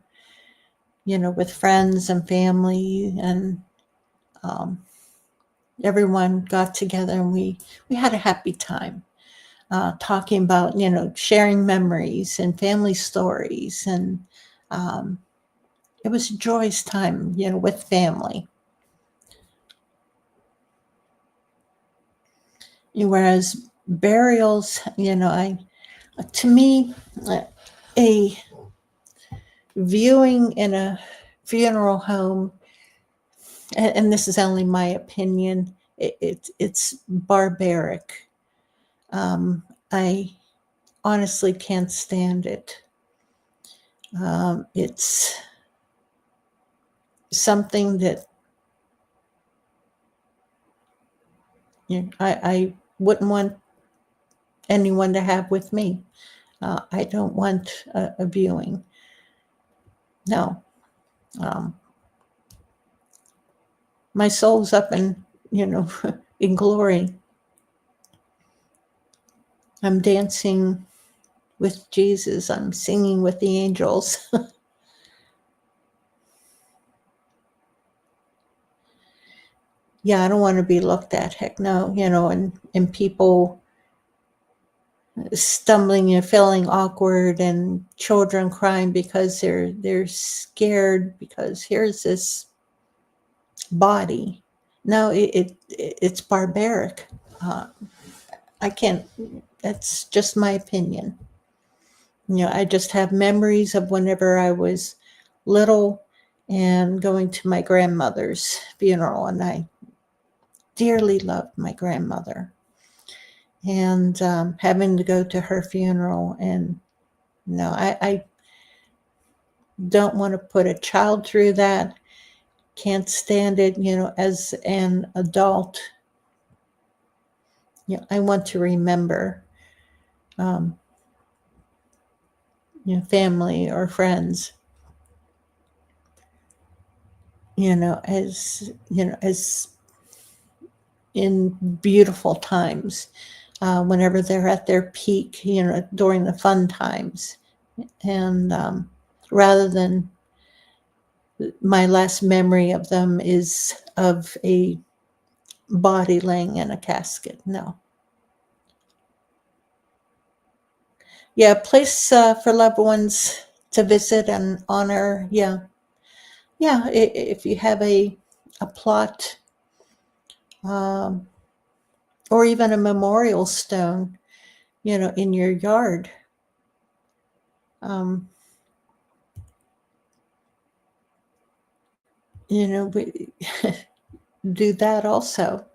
with friends and family, and everyone got together, and we had a happy time, talking about, sharing memories and family stories, and it was a joyous time, with family. Whereas burials, to me, a viewing in a funeral home, and this is only my opinion, it's barbaric. I honestly can't stand it. It's something that I wouldn't want anyone to have with me. I don't want a viewing. No. My soul's up in, in glory. I'm dancing with Jesus. I'm singing with the angels. Yeah, I don't want to be looked at. Heck no, and people stumbling and feeling awkward and children crying because they're scared because here's this body. No, it's barbaric. I can't, that's just my opinion. I just have memories of whenever I was little and going to my grandmother's funeral, and I dearly loved my grandmother, and having to go to her funeral. And no, I don't want to put a child through that. Can't stand it, as an adult. I want to remember family or friends, as in beautiful times, whenever they're at their peak, during the fun times. And rather than my last memory of them is of a body laying in a casket. No. Yeah, a place for loved ones to visit and honor. Yeah. Yeah, if you have a plot, or even a memorial stone, in your yard. We do that also.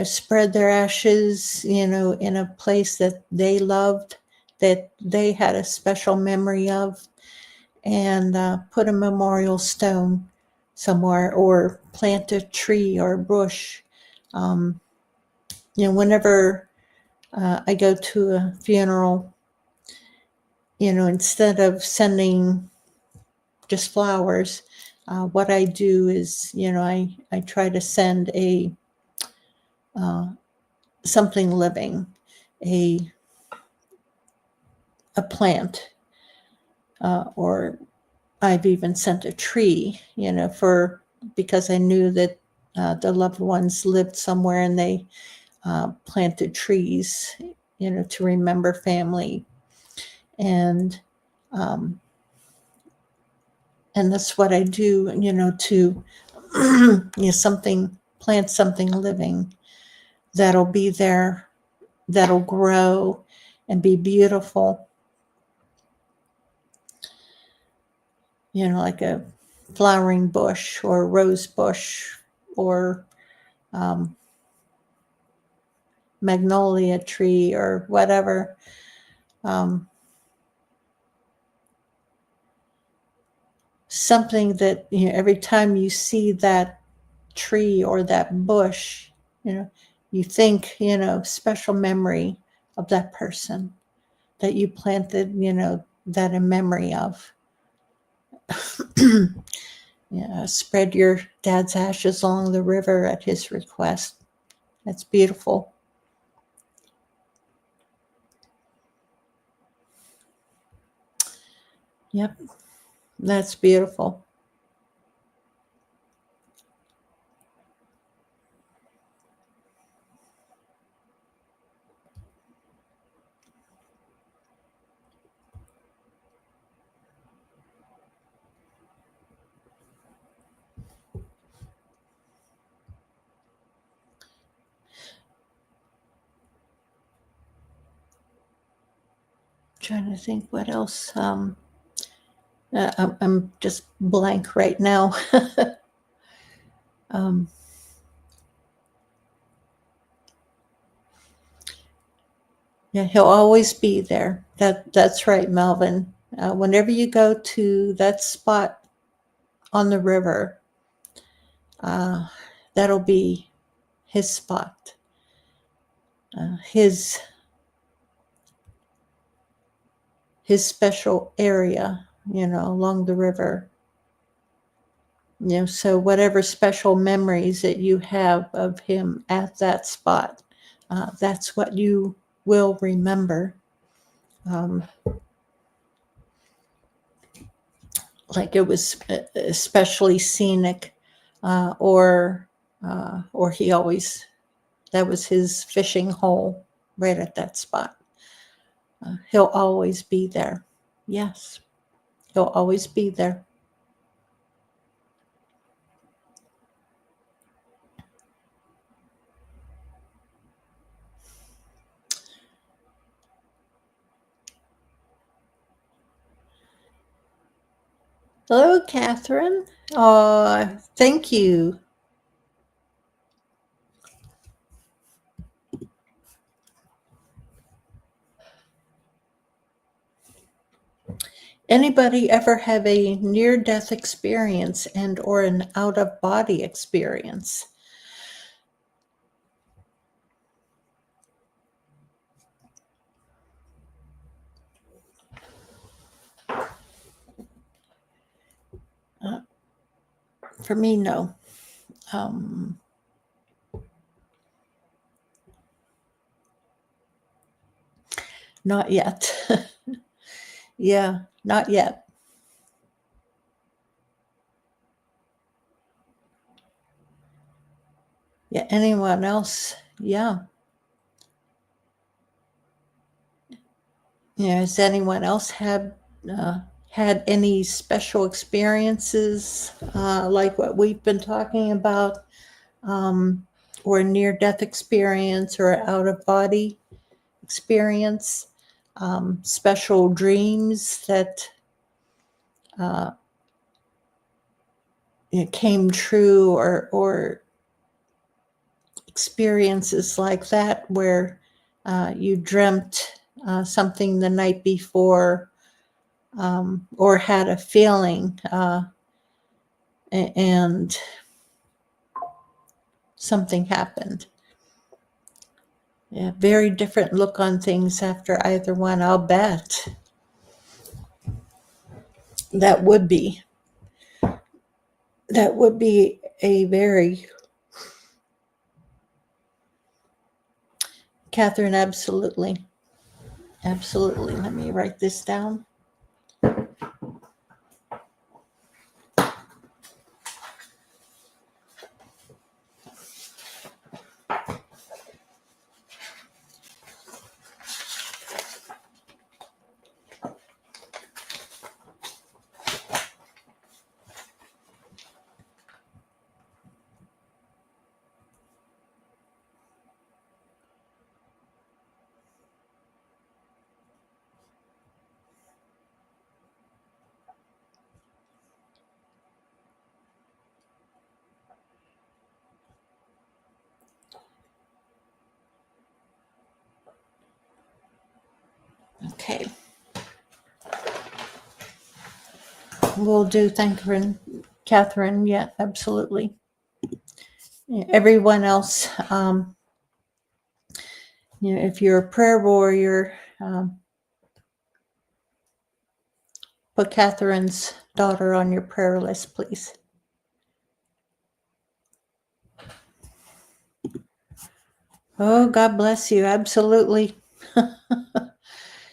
Spread their ashes, in a place that they loved, that they had a special memory of, and put a memorial stone somewhere, or plant a tree or a bush. Whenever I go to a funeral, instead of sending just flowers, what I do is, I try to send a something living, a plant, or I've even sent a tree, because I knew that the loved ones lived somewhere, and they planted trees, to remember family. And that's what I do, to plant something living that'll be there, that'll grow and be beautiful, like a flowering bush or a rose bush, or magnolia tree, or whatever. Something that, every time you see that tree or that bush, you think, special memory of that person that you planted, that in memory of. Spread your dad's ashes along the river at his request. That's beautiful. Yep, that's beautiful. Trying to think what else. I'm just blank right now. Yeah, he'll always be there. That's right, Melvin. Whenever you go to that spot on the river, that'll be his spot. his special area, along the river. So whatever special memories that you have of him at that spot, that's what you will remember. Like it was especially scenic, or he always, that was his fishing hole right at that spot. He'll always be there. Yes, he'll always be there. Hello, Catherine. Thank you. Anybody ever have a near-death experience and or an out-of-body experience? For me, no. Not yet. Yeah, not yet. Yeah, anyone else? Yeah. Has anyone else had any special experiences like what we've been talking about, or near-death experience or out-of-body experience, special dreams that came true, or experiences like that where you dreamt something the night before, or had a feeling, and something happened. Yeah, very different look on things after either one, I'll bet. That would be a very, Catherine, absolutely. Absolutely. Let me write this down. Okay. Will do. Thank you, Catherine. Yeah, absolutely. Yeah, everyone else, if you're a prayer warrior, put Catherine's daughter on your prayer list, please. Oh, God bless you. Absolutely.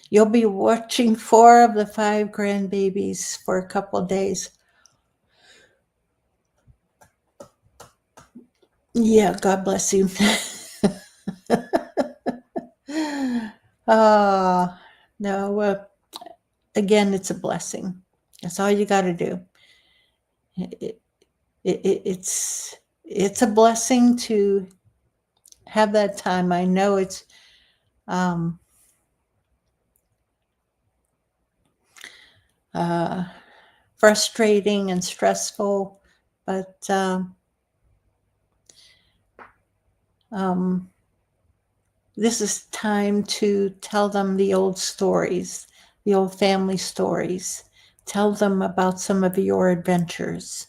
You'll be watching 4 of the 5 grandbabies for a couple of days. Yeah, God bless you. No, again, it's a blessing. That's all you got to do. It's a blessing to have that time. I know it's frustrating and stressful, but this is time to tell them the old stories, the old family stories. Tell them about some of your adventures.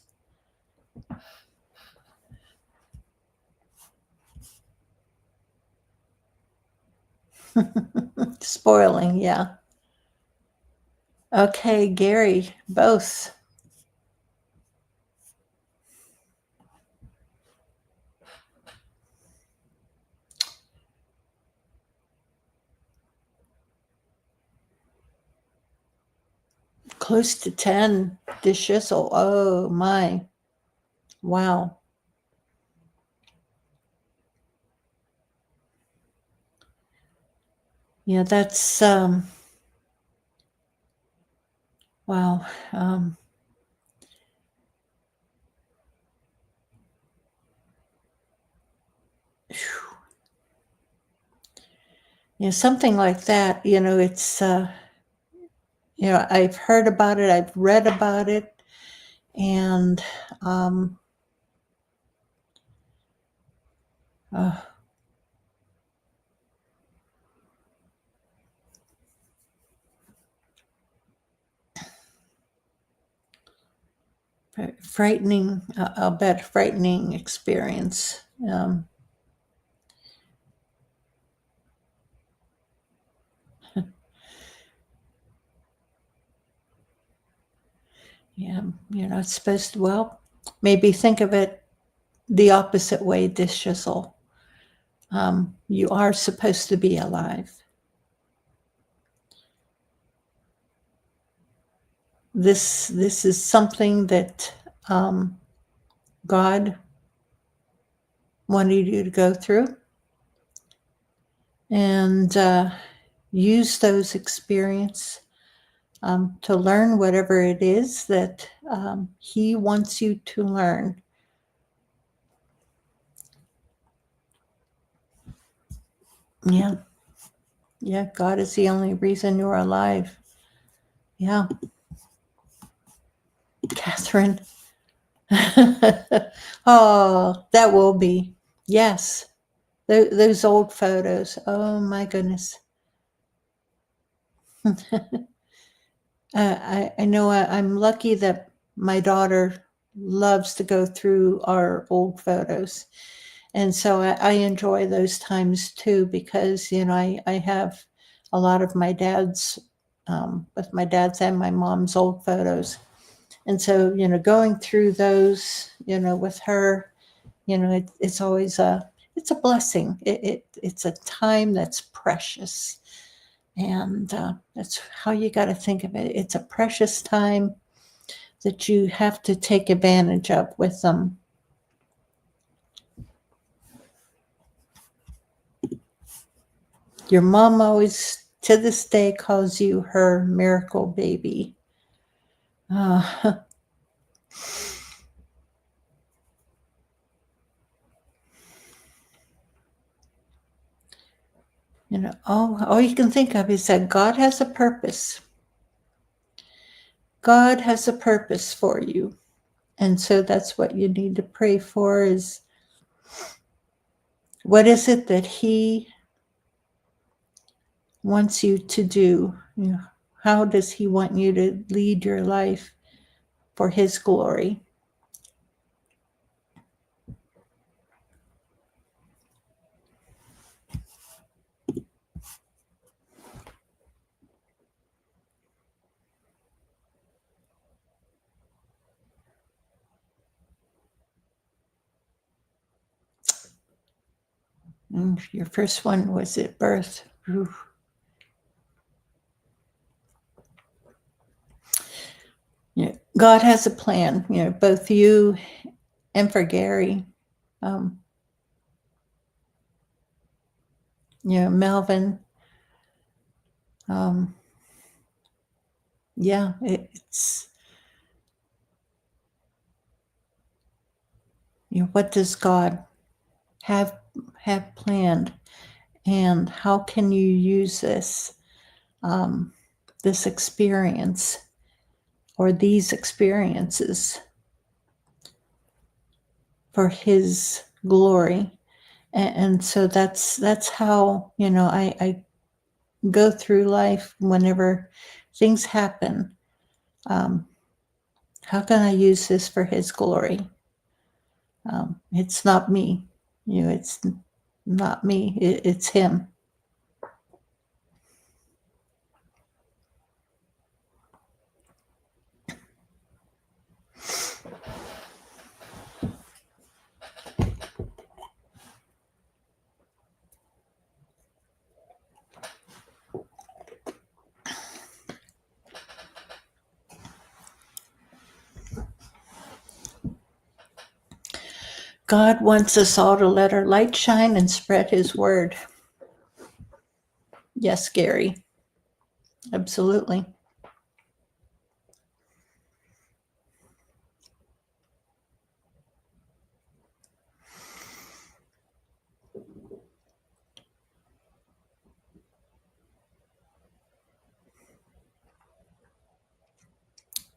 Spoiling, yeah. Okay, Gary, both. Close to 10. The shizzle. Oh, my. Wow. Yeah, that's, wow. Yeah, something like that, it's, I've heard about it, I've read about it, and, uh, frightening, I'll bet frightening experience. Yeah, you're not supposed to, well, maybe think of it the opposite way, this shizzle. You are supposed to be alive. This is something that God wanted you to go through, and use those experiences to learn whatever it is that He wants you to learn. Yeah. Yeah, God is the only reason you're alive. Yeah. Catherine. Oh, that will be. Yes. Those old photos. Oh, my goodness. I know I'm lucky that my daughter loves to go through our old photos. And so I enjoy those times too, because, I have a lot of my dad's, with my dad's and my mom's old photos. And so, going through those, with her, it's always it's a blessing. It's a time that's precious. And that's how you got to think of it. It's a precious time that you have to take advantage of with them. Your mom always, to this day, calls you her miracle baby. Uh, all you can think of is that God has a purpose. God has a purpose for you. And so that's what you need to pray for, is what is it that He wants you to do? How does He want you to lead your life for His glory? And your first one was at birth. Ooh. Yeah, God has a plan, both you and for Gary. Melvin. Yeah, it's, what does God have planned, and how can you use this this experience or these experiences for His glory? And so that's how I go through life. Whenever things happen, how can I use this for His glory? It's not me, it's not me, it's Him. God wants us all to let our light shine and spread his word. Yes, Gary. Absolutely.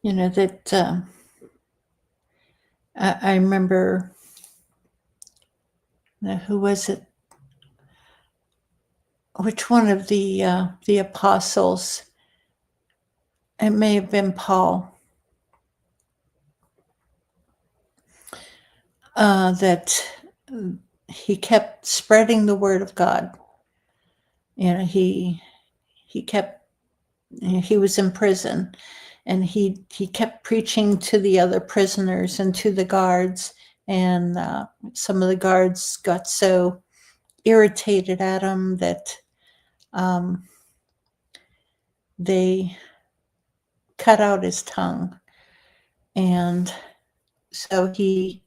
You know, that I remember, who was it? Which one of the apostles? It may have been Paul. That he kept spreading the word of God. You know, he kept, he was in prison, and he kept preaching to the other prisoners and to the guards, and some of the guards got so irritated at him that they cut out his tongue. And so he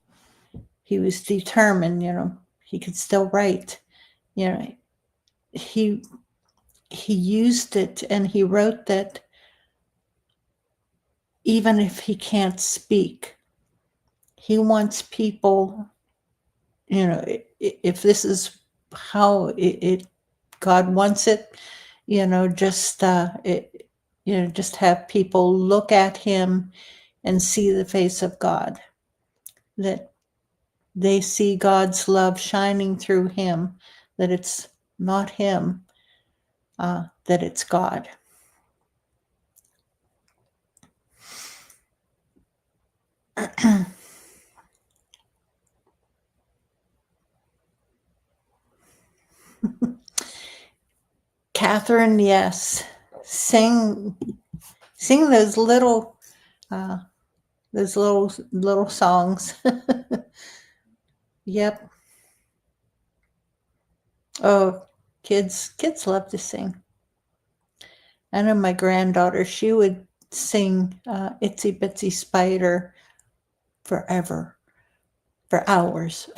was determined, you know, he could still write. You know, he used it, and he wrote that even if he can't speak, he wants people, you know, if this is how God wants it, you know, just just have people look at him and see the face of God, that they see God's love shining through him, that it's not him, that it's God. Catherine, yes, sing those little songs. Yep. Oh, kids love to sing. I know my granddaughter, she would sing Itsy Bitsy Spider forever, for hours.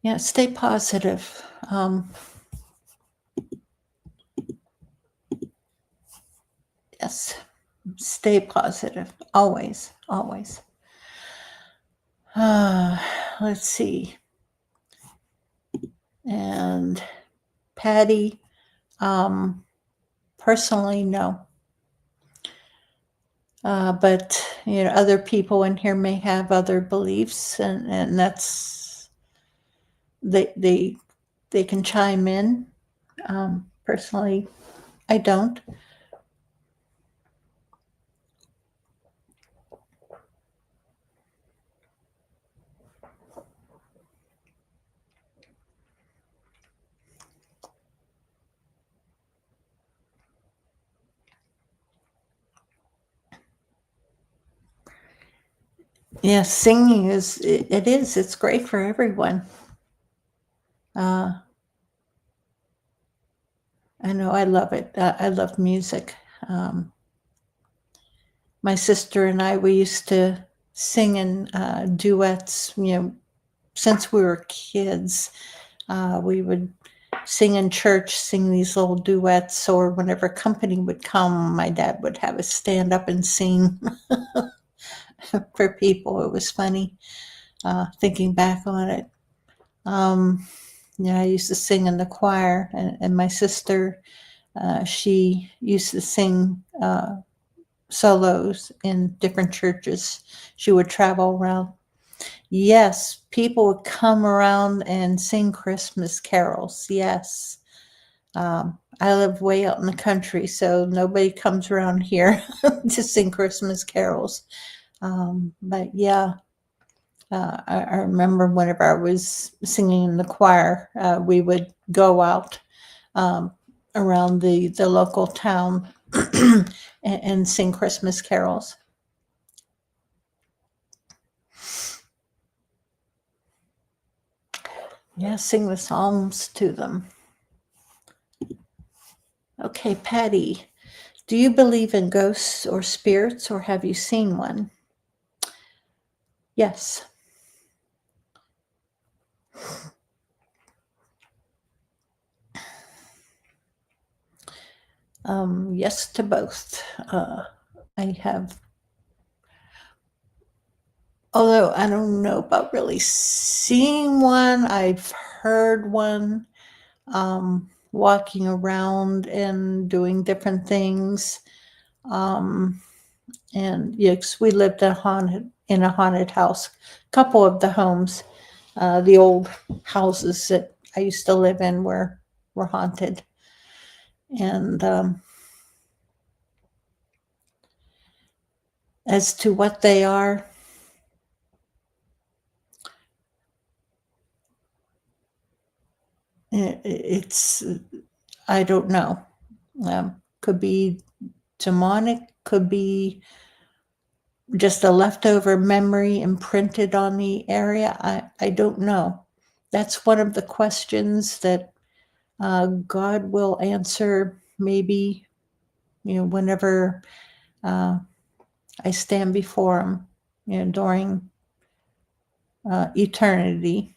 Yeah, stay positive. Yes, stay positive. Always, always. Let's see. And Patty, personally, no. But you know, other people in here may have other beliefs, and that's they can chime in. Personally, I don't. Yeah, singing it's great for everyone. I know, I love it. I love music. My sister and I, we used to sing in duets, you know, since we were kids. We would sing in church, sing these little duets, or whenever company would come, my dad would have us stand up and sing for people. It was funny thinking back on it. I used to sing in the choir, and my sister, she used to sing solos in different churches. She would travel around. Yes, people would come around and sing Christmas carols. Yes. I live way out in the country, so nobody comes around here to sing Christmas carols. But yeah, I remember whenever I was singing in the choir, we would go out around the local town and sing Christmas carols. Yeah, sing the psalms to them. Okay, Patty, do you believe in ghosts or spirits, or have you seen one? Yes. Yes to both. I have, although I don't know about really seeing one, I've heard one walking around and doing different things. And yes, we lived in a haunted house. A couple of the homes, the old houses that I used to live in were haunted. And as to what they are, it's, I don't know. Could be demonic, could be just a leftover memory imprinted on the area. I don't know. That's one of the questions that God will answer maybe, whenever I stand before Him, during eternity.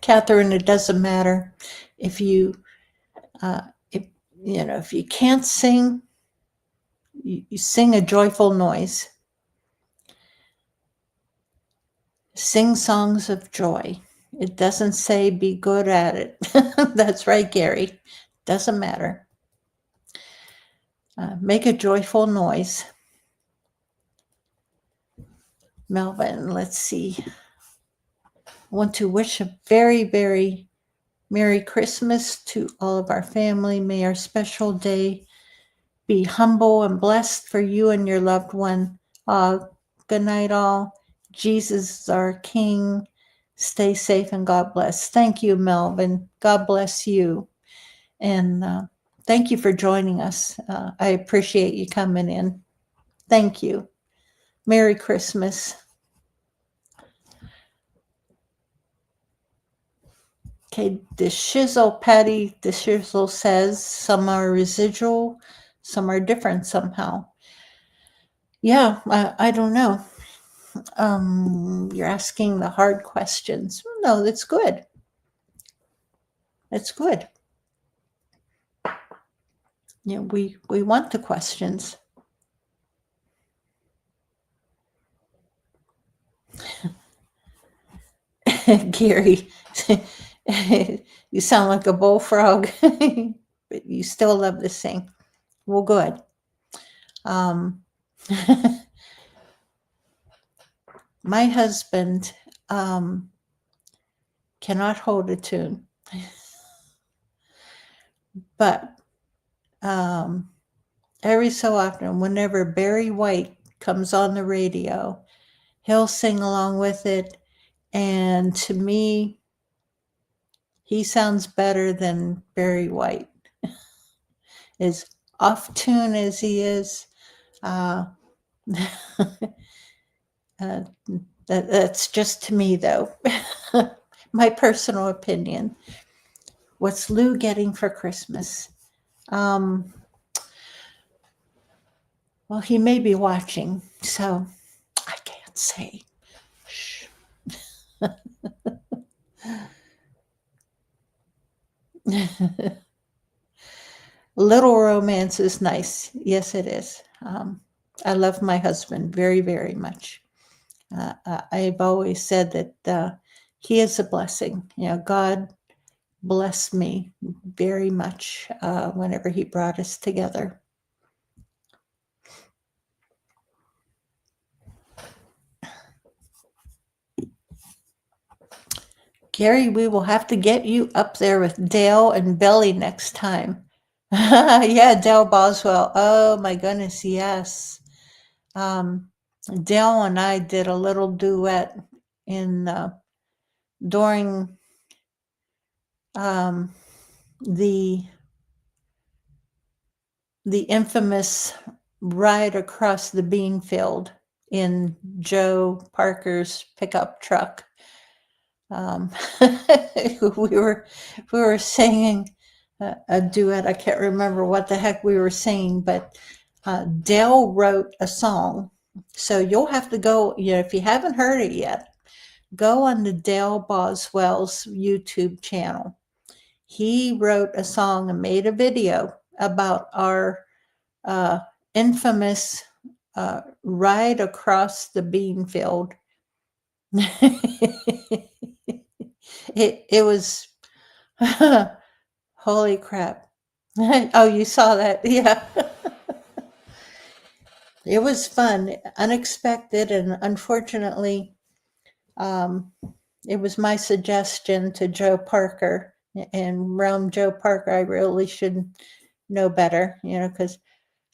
Catherine, it doesn't matter if you, if if you can't sing, you sing a joyful noise. Sing songs of joy. It doesn't say be good at it. That's right, Gary. Doesn't matter. Make a joyful noise. Melvin, let's see. I want to wish a very, very Merry Christmas to all of our family. May our special day be humble and blessed for you and your loved one. Good night, all. Jesus is our King. Stay safe and God bless. Thank you, Melvin. God bless you. And thank you for joining us. I appreciate you coming in. Thank you. Merry Christmas. Okay, the shizzle, Patty, the shizzle says some are residual, some are different somehow. Yeah, I don't know. You're asking the hard questions. No, that's good. That's good. Yeah, we want the questions. Gary, you sound like a bullfrog, but you still love to sing. Well, good. My husband cannot hold a tune, but every so often, whenever Barry White comes on the radio, he'll sing along with it. And to me, he sounds better than Barry White. As off tune as he is, that's just to me, though. My personal opinion. What's Lou getting for Christmas? Well, he may be watching, so I can't say. Shh. Little Romance is nice. Yes, it is. I love my husband very, very much. I've always said that he is a blessing. God blessed me very much whenever he brought us together. Gary, we will have to get you up there with Dale and Belly next time. Yeah, Dale Boswell. Oh my goodness, yes. Dale and I did a little duet in during the infamous right across the bean field in Joe Parker's pickup truck. Um, we were singing a duet. I can't remember what the heck we were singing, but Dale wrote a song. So you'll have to go, if you haven't heard it yet, go on the Dale Boswell's YouTube channel. He wrote a song and made a video about our infamous ride across the bean field. It was holy crap. Oh, you saw that? Yeah. It was fun, unexpected, and unfortunately, it was my suggestion to Joe Parker. And around Joe Parker, I really should know better, because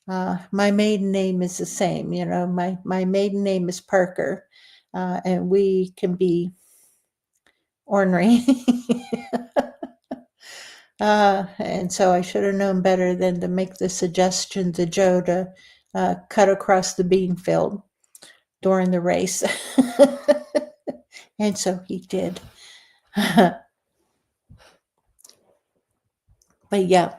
my maiden name is the same. My maiden name is Parker, and we can be ornery. And so I should have known better than to make the suggestion to Joe to cut across the bean field during the race. And so he did. But yeah,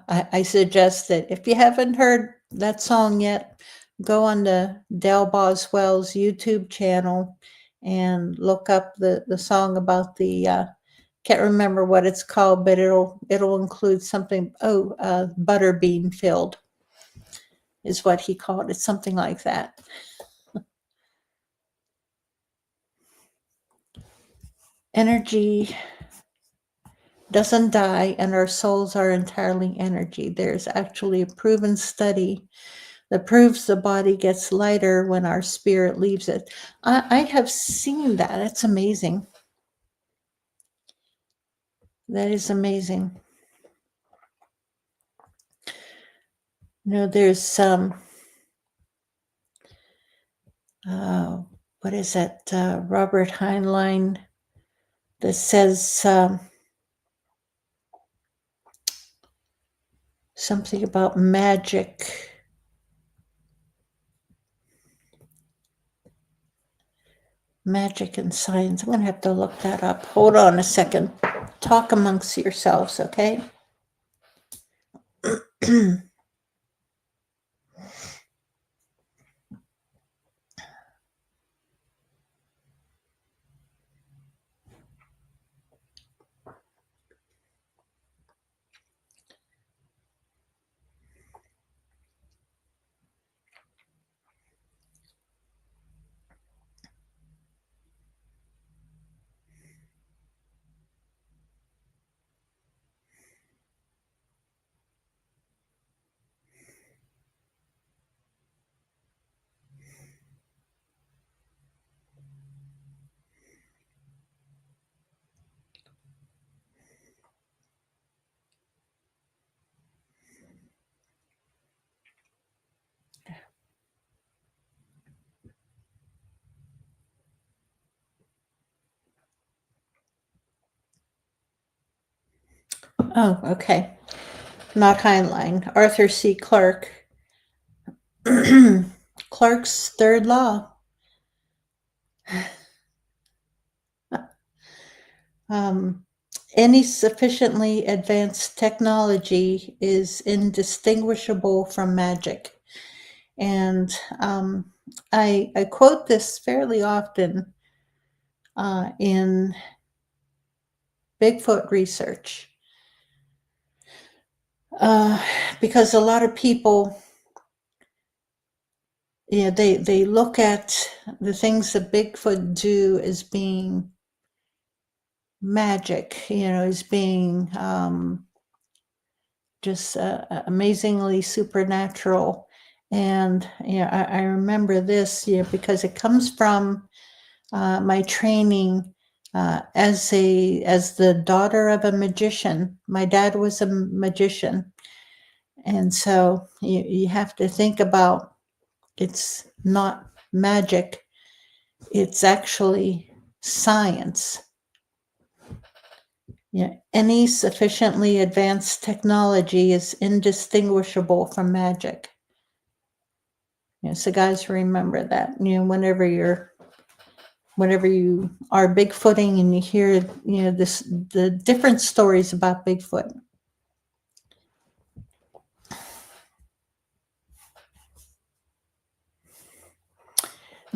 I suggest that if you haven't heard that song yet, go on to Dale Boswell's YouTube channel and look up the song about the can't remember what it's called, but it'll include something. Butterbean field is what he called it, something like that. Energy doesn't die, and our souls are entirely energy. There's actually a proven study that proves the body gets lighter when our spirit leaves it. I have seen that. It's amazing. That is amazing. There's some, what is that, Robert Heinlein that says something about magic. Magic and science. I'm going to have to look that up. Hold on a second. Talk amongst yourselves, okay? Oh, okay. Not Heinlein. Arthur C. Clarke. Clarke's third law. Any sufficiently advanced technology is indistinguishable from magic. And I quote this fairly often in Bigfoot research. Because a lot of people, they look at the things that Bigfoot do as being magic, as being just amazingly supernatural. And I remember this, because it comes from my training as the daughter of a magician. My dad was a magician, and so you have to think about, it's not magic, it's actually science. Any sufficiently advanced technology is indistinguishable from magic. So guys, remember that, whenever you are Bigfooting and you hear, the different stories about Bigfoot.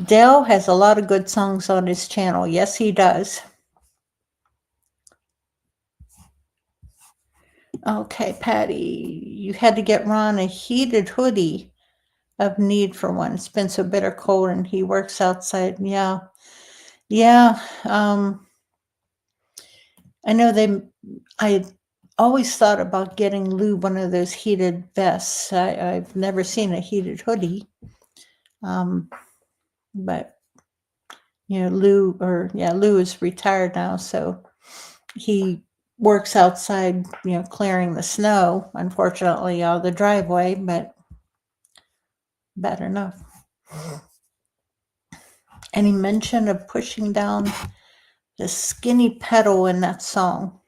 Dale has a lot of good songs on his channel. Yes, he does. Okay, Patty, you had to get Ron a heated hoodie of need for one. It's been so bitter cold and he works outside. Yeah. Yeah. I know I always thought about getting Lou one of those heated vests. I've never seen a heated hoodie. But Lou is retired now, so he works outside, clearing the snow, unfortunately, out of the driveway, but bad enough. Any mention of pushing down the skinny pedal in that song?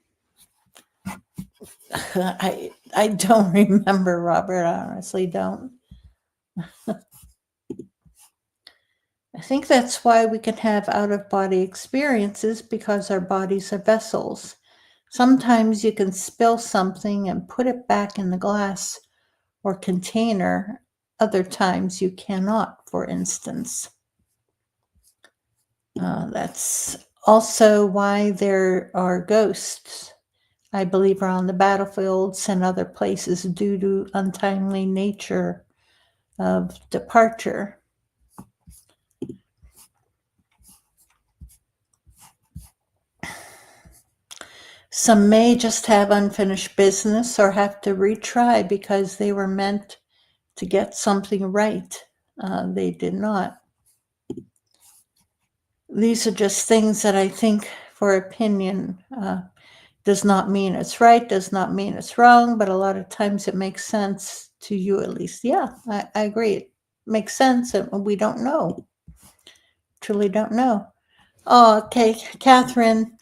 I don't remember, Robert. I honestly don't. I think that's why we can have out-of-body experiences, because our bodies are vessels. Sometimes you can spill something and put it back in the glass or container. Other times you cannot, for instance. That's also why there are ghosts, I believe, around the battlefields and other places due to untimely nature of departure. Some may just have unfinished business or have to retry because they were meant to get something right. They did not. These are just things that I think, for opinion, does not mean it's right, does not mean it's wrong, but a lot of times it makes sense to you, at least. Yeah, I agree. It makes sense, and we don't know. Truly don't know. Oh, okay, Catherine,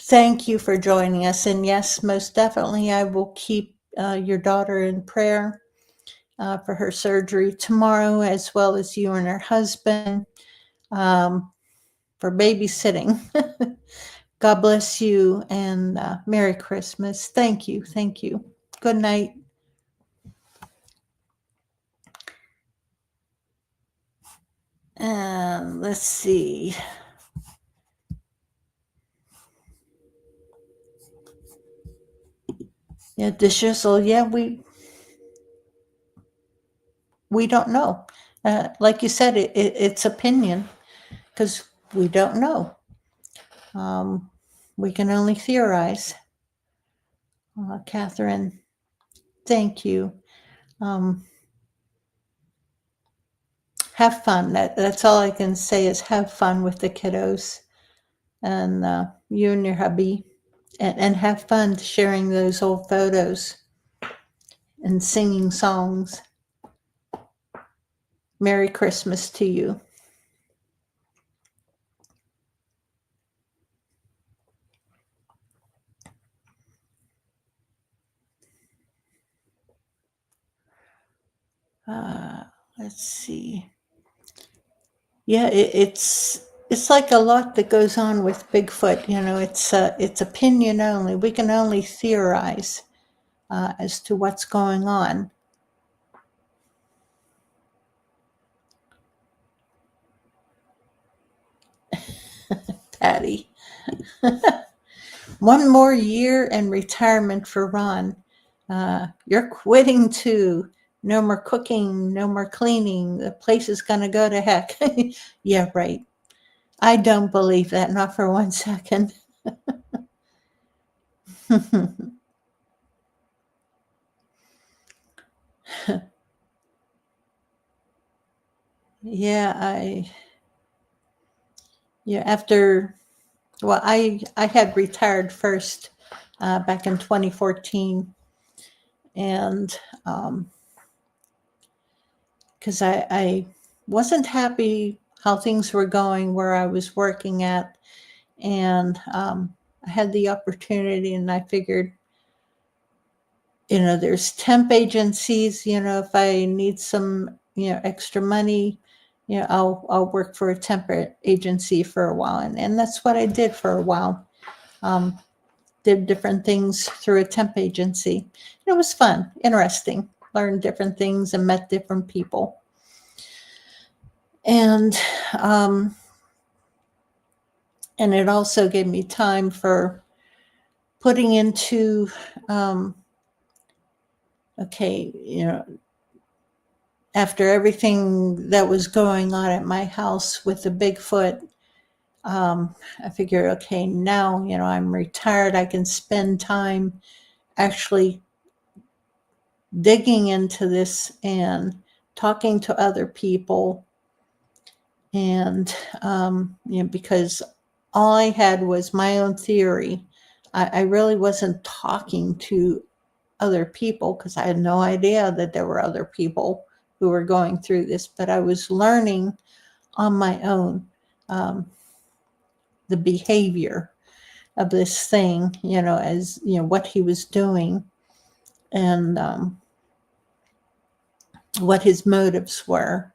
thank you for joining us. And yes, most definitely, I will keep your daughter in prayer for her surgery tomorrow, as well as you and her husband, for babysitting. God bless you, and Merry Christmas. Thank you. Thank you. Good night. And let's see. Yeah, the shizzle. Yeah, we don't know. Like you said, it's opinion, because we don't know. We can only theorize. Catherine, thank you. Have fun. That's all I can say is have fun with the kiddos, and you and your hubby, and have fun sharing those old photos and singing songs. Merry Christmas to you. Let's see. Yeah, it's like a lot that goes on with Bigfoot. It's opinion only. We can only theorize as to what's going on. Patty. One more year and retirement for Ron. You're quitting too. No more cooking, no more cleaning. The place is going to go to heck. Yeah, right. I don't believe that, not for 1 second. Yeah, I had retired first back in 2014, and because I wasn't happy how things were going where I was working at, and I had the opportunity, and I figured, there's temp agencies, if I need some extra money, I'll work for a temp agency for a while. And that's what I did for a while. Did different things through a temp agency. It was fun, interesting, learned different things and met different people. And it also gave me time for putting into, after everything that was going on at my house with the Bigfoot, I figured, okay, now, I'm retired. I can spend time actually digging into this and talking to other people. And, because all I had was my own theory. I really wasn't talking to other people because I had no idea that there were other people who were going through this, but I was learning on my own the behavior of this thing, as what he was doing and what his motives were,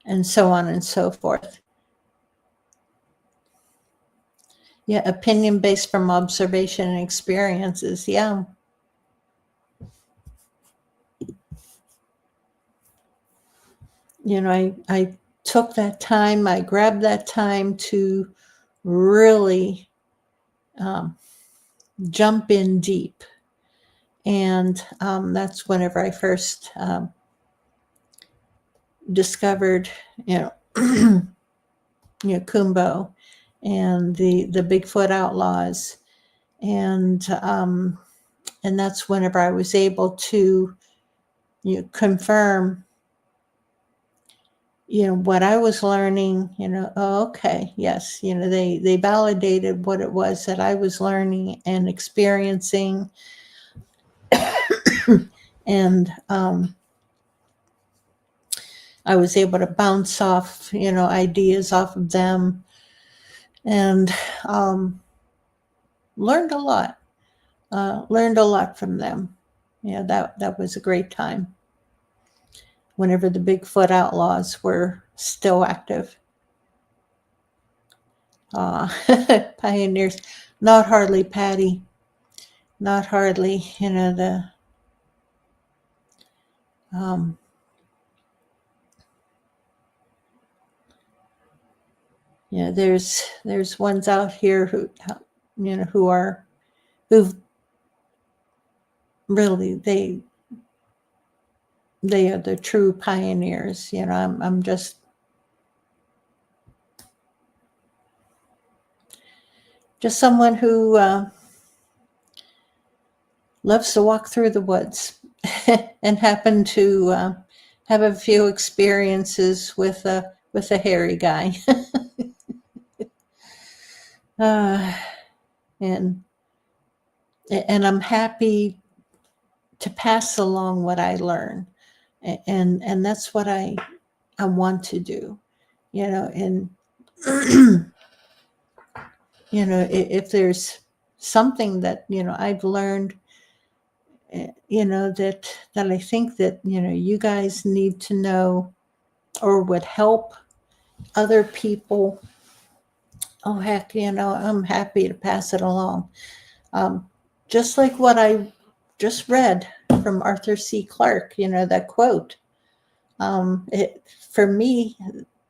and so on and so forth. Yeah, opinion based from observation and experiences. Yeah. I took that time, I grabbed that time to really jump in deep. And that's whenever I first discovered, Kumbo and the Bigfoot outlaws. And that's whenever I was able to confirm what I was learning. Okay, yes, they validated what it was that I was learning and experiencing. And I was able to bounce off ideas off of them, and learned a lot from them. That was a great time whenever the Bigfoot outlaws were still active. Pioneers, not hardly, Patty, not hardly. There's ones out here who've really, they are the true pioneers. I'm just someone who loves to walk through the woods and happen to have a few experiences with a hairy guy. And I'm happy to pass along what I learn, and that's what I want to do. And if there's something that I've learned, that I think that you guys need to know or would help other people, oh heck, I'm happy to pass it along. Just like what I just read from Arthur C. Clarke, that quote. For me,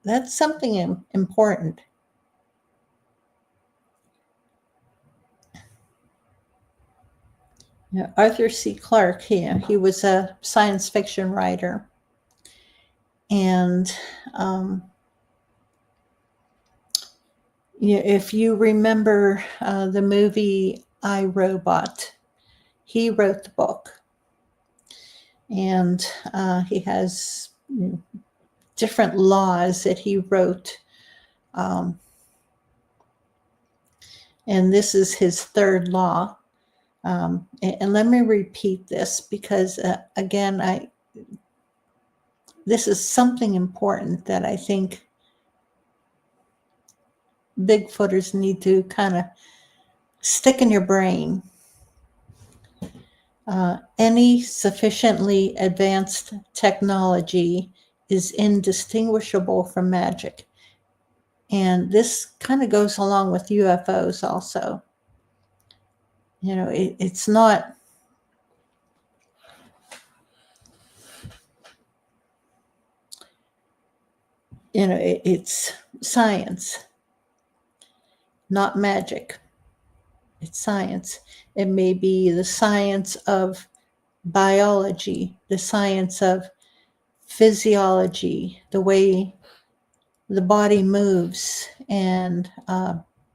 that's something important. Arthur C. Clarke, he was a science fiction writer. And if you remember the movie I, Robot, he wrote the book. And he has different laws that he wrote. And this is his third law. And let me repeat this because, again, this is something important that I think Bigfooters need to kind of stick in your brain. Any sufficiently advanced technology is indistinguishable from magic. And this kind of goes along with UFOs also. It's not, it's science, not magic. It's science. It may be the science of biology, the science of physiology, the way the body moves, and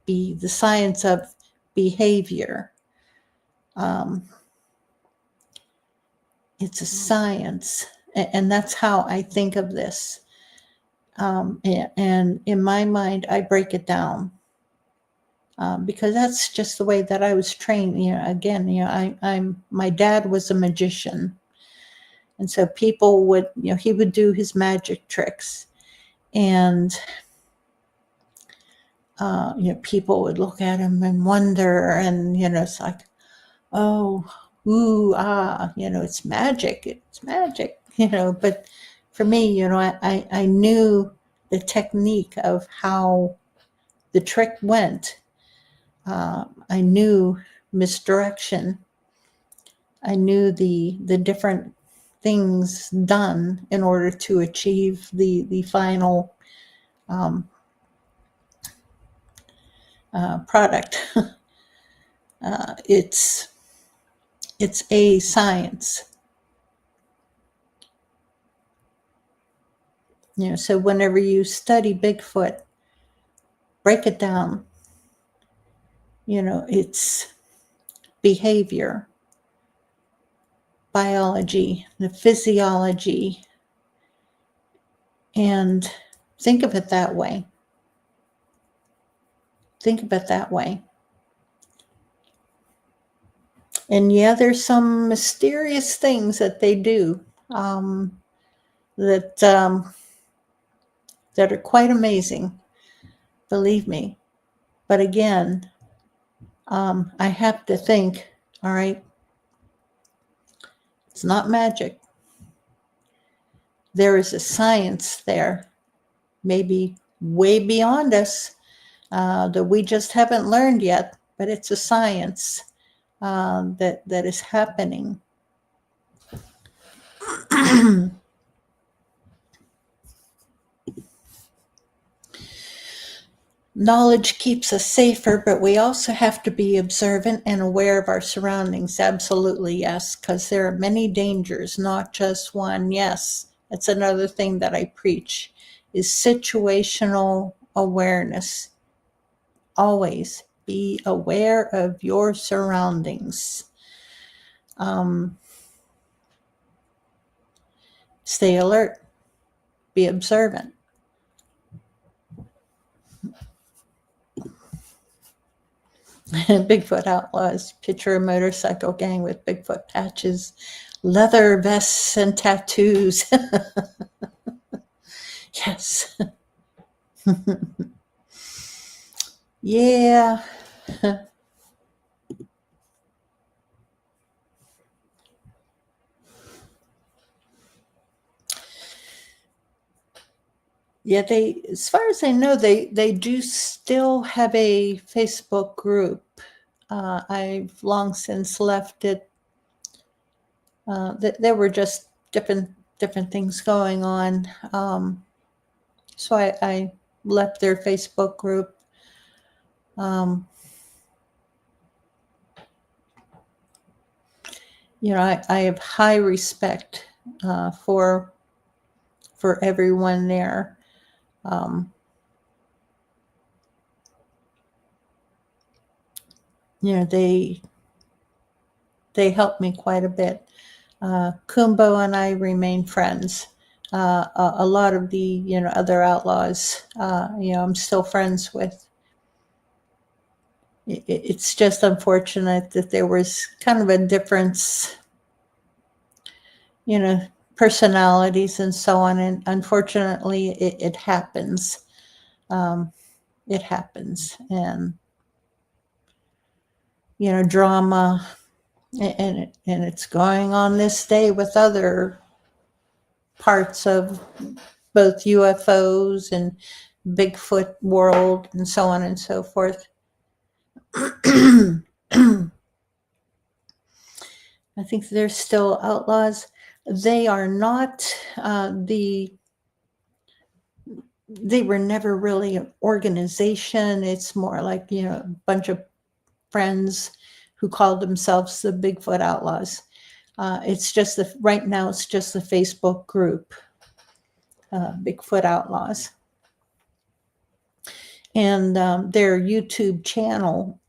be the science of behavior. It's a science, and that's how I think of this. And in my mind, I break it down because that's just the way that I was trained. Again, my dad was a magician, and so people would, he would do his magic tricks, and people would look at him and wonder, and it's like, oh, ooh, ah, it's magic, but for me, I knew the technique of how the trick went. I knew misdirection. I knew the different things done in order to achieve the final product. It's a science. So whenever you study Bigfoot, break it down. It's behavior, biology, the physiology, and think of it that way. Think of it that way. And yeah, there's some mysterious things that they do that are quite amazing, believe me. But again, I have to think, all right, it's not magic. There is a science there, maybe way beyond us, that we just haven't learned yet, but it's a science that is happening. Knowledge keeps us safer, but we also have to be observant and aware of our surroundings. Absolutely, yes, because there are many dangers, not just one. Yes, that's another thing that I preach, is situational awareness. Always be aware of your surroundings. Stay alert. Be observant. Bigfoot Outlaws. Picture a motorcycle gang with Bigfoot patches, leather vests, and tattoos. Yes. Yeah. Yeah, as far as I know, they do still have a Facebook group. I've long since left it. There were just different things going on. So I left their Facebook group. I have high respect for everyone there. They helped me quite a bit. Kumbo and I remain friends. A lot of the other outlaws, I'm still friends with. It's just unfortunate that there was kind of a difference, personalities and so on. And unfortunately, it happens. It happens. And, drama, and it's going on this day with other parts of both UFOs and Bigfoot world and so on and so forth. I think they're still outlaws. They are not they were never really an organization. It's more like, a bunch of friends who called themselves the Bigfoot Outlaws. It's just right now it's just the Facebook group, Bigfoot Outlaws. And their YouTube channel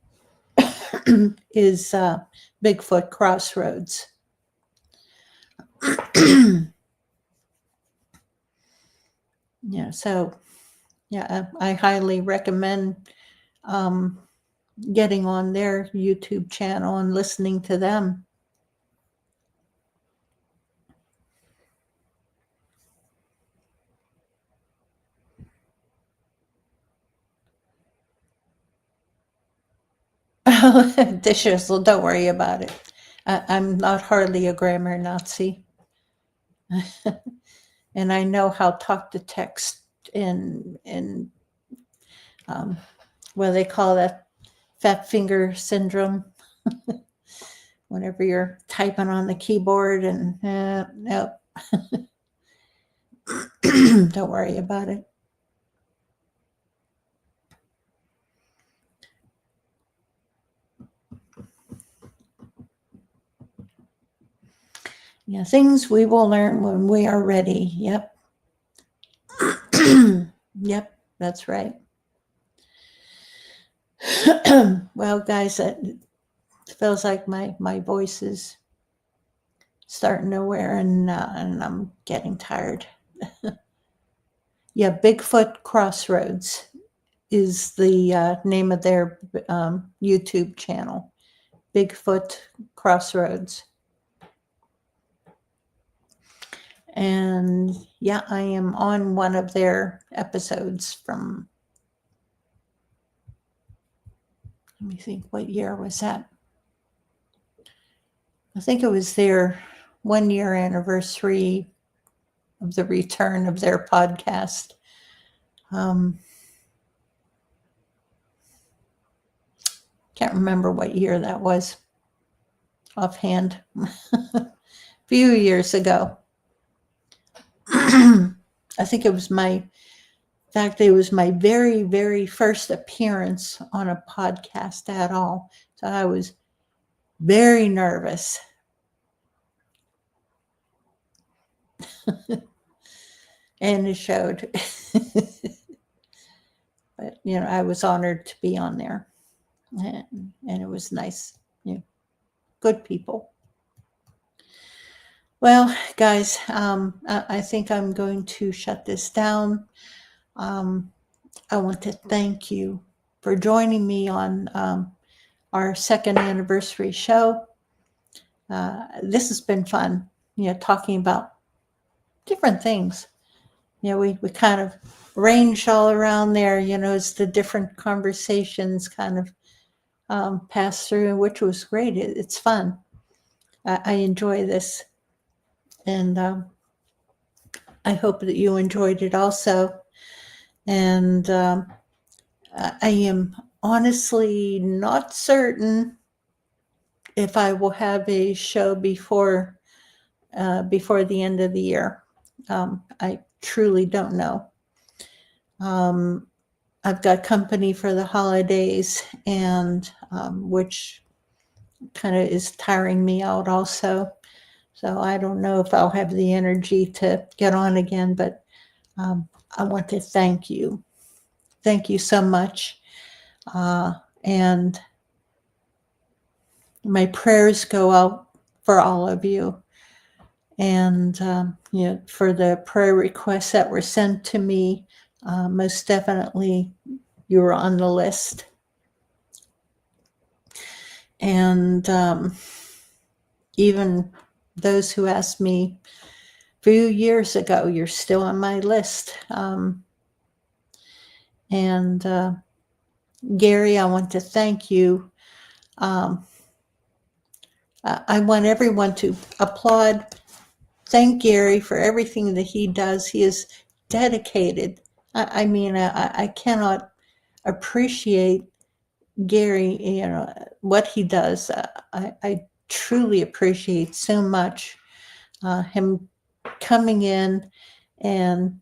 is Bigfoot Crossroads. I highly recommend getting on their YouTube channel and listening to them. Dishes, well, don't worry about it. I'm not hardly a grammar Nazi. And I know how talk to text and what do they call that? Fat finger syndrome. Whenever you're typing on the keyboard and nope. Don't worry about it. Yeah, things we will learn when we are ready. Yep. Yep, that's right. Well, guys, it feels like my voice is starting to wear, and I'm getting tired. Yeah, Bigfoot Crossroads is the name of their YouTube channel. Bigfoot Crossroads. And yeah, I am on one of their episodes from, let me think, what year was that? I think it was their 1-year anniversary of the return of their podcast. Can't remember what year that was offhand. A few years ago. I think it was my very, very first appearance on a podcast at all. So I was very nervous. And it showed. But, I was honored to be on there. And it was nice. Good people. Well, guys, I think I'm going to shut this down. I want to thank you for joining me on our 2nd anniversary show. This has been fun, talking about different things. We kind of ranged all around there, as the different conversations kind of passed through, which was great. It's fun. I enjoy this. And I hope that you enjoyed it also. And I am honestly not certain if I will have a show before the end of the year. I truly don't know. I've got company for the holidays, and which kind of is tiring me out also. So I don't know if I'll have the energy to get on again, but I want to thank you. Thank you so much. And my prayers go out for all of you. And, for the prayer requests that were sent to me, most definitely you were on the list. And even those who asked me a few years ago, you're still on my list. And Gary, I want to thank you. I want everyone to applaud thank Gary for everything that he does. He is dedicated. I mean, I cannot appreciate Gary, what he does. I truly appreciate so much him coming in and,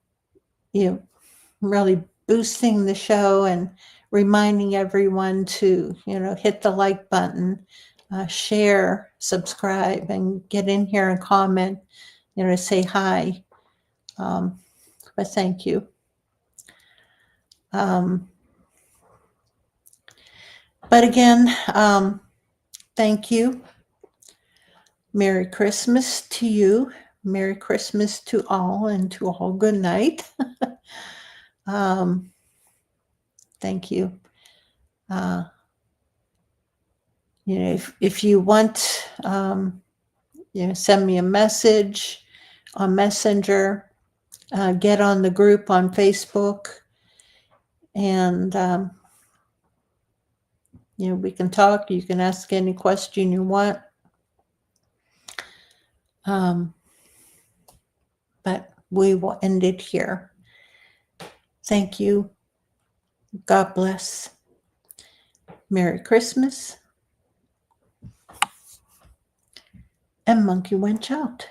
really boosting the show and reminding everyone to, hit the like button, share, subscribe, and get in here and comment, say hi. But thank you. But again, thank you. Merry Christmas to you. Merry Christmas to all, and to all good night. Thank you. If you want, send me a message on Messenger, get on the group on Facebook, and we can talk. You can ask any question you want. But we will end it here. Thank you. God bless. Merry Christmas. And Monkey Wench out.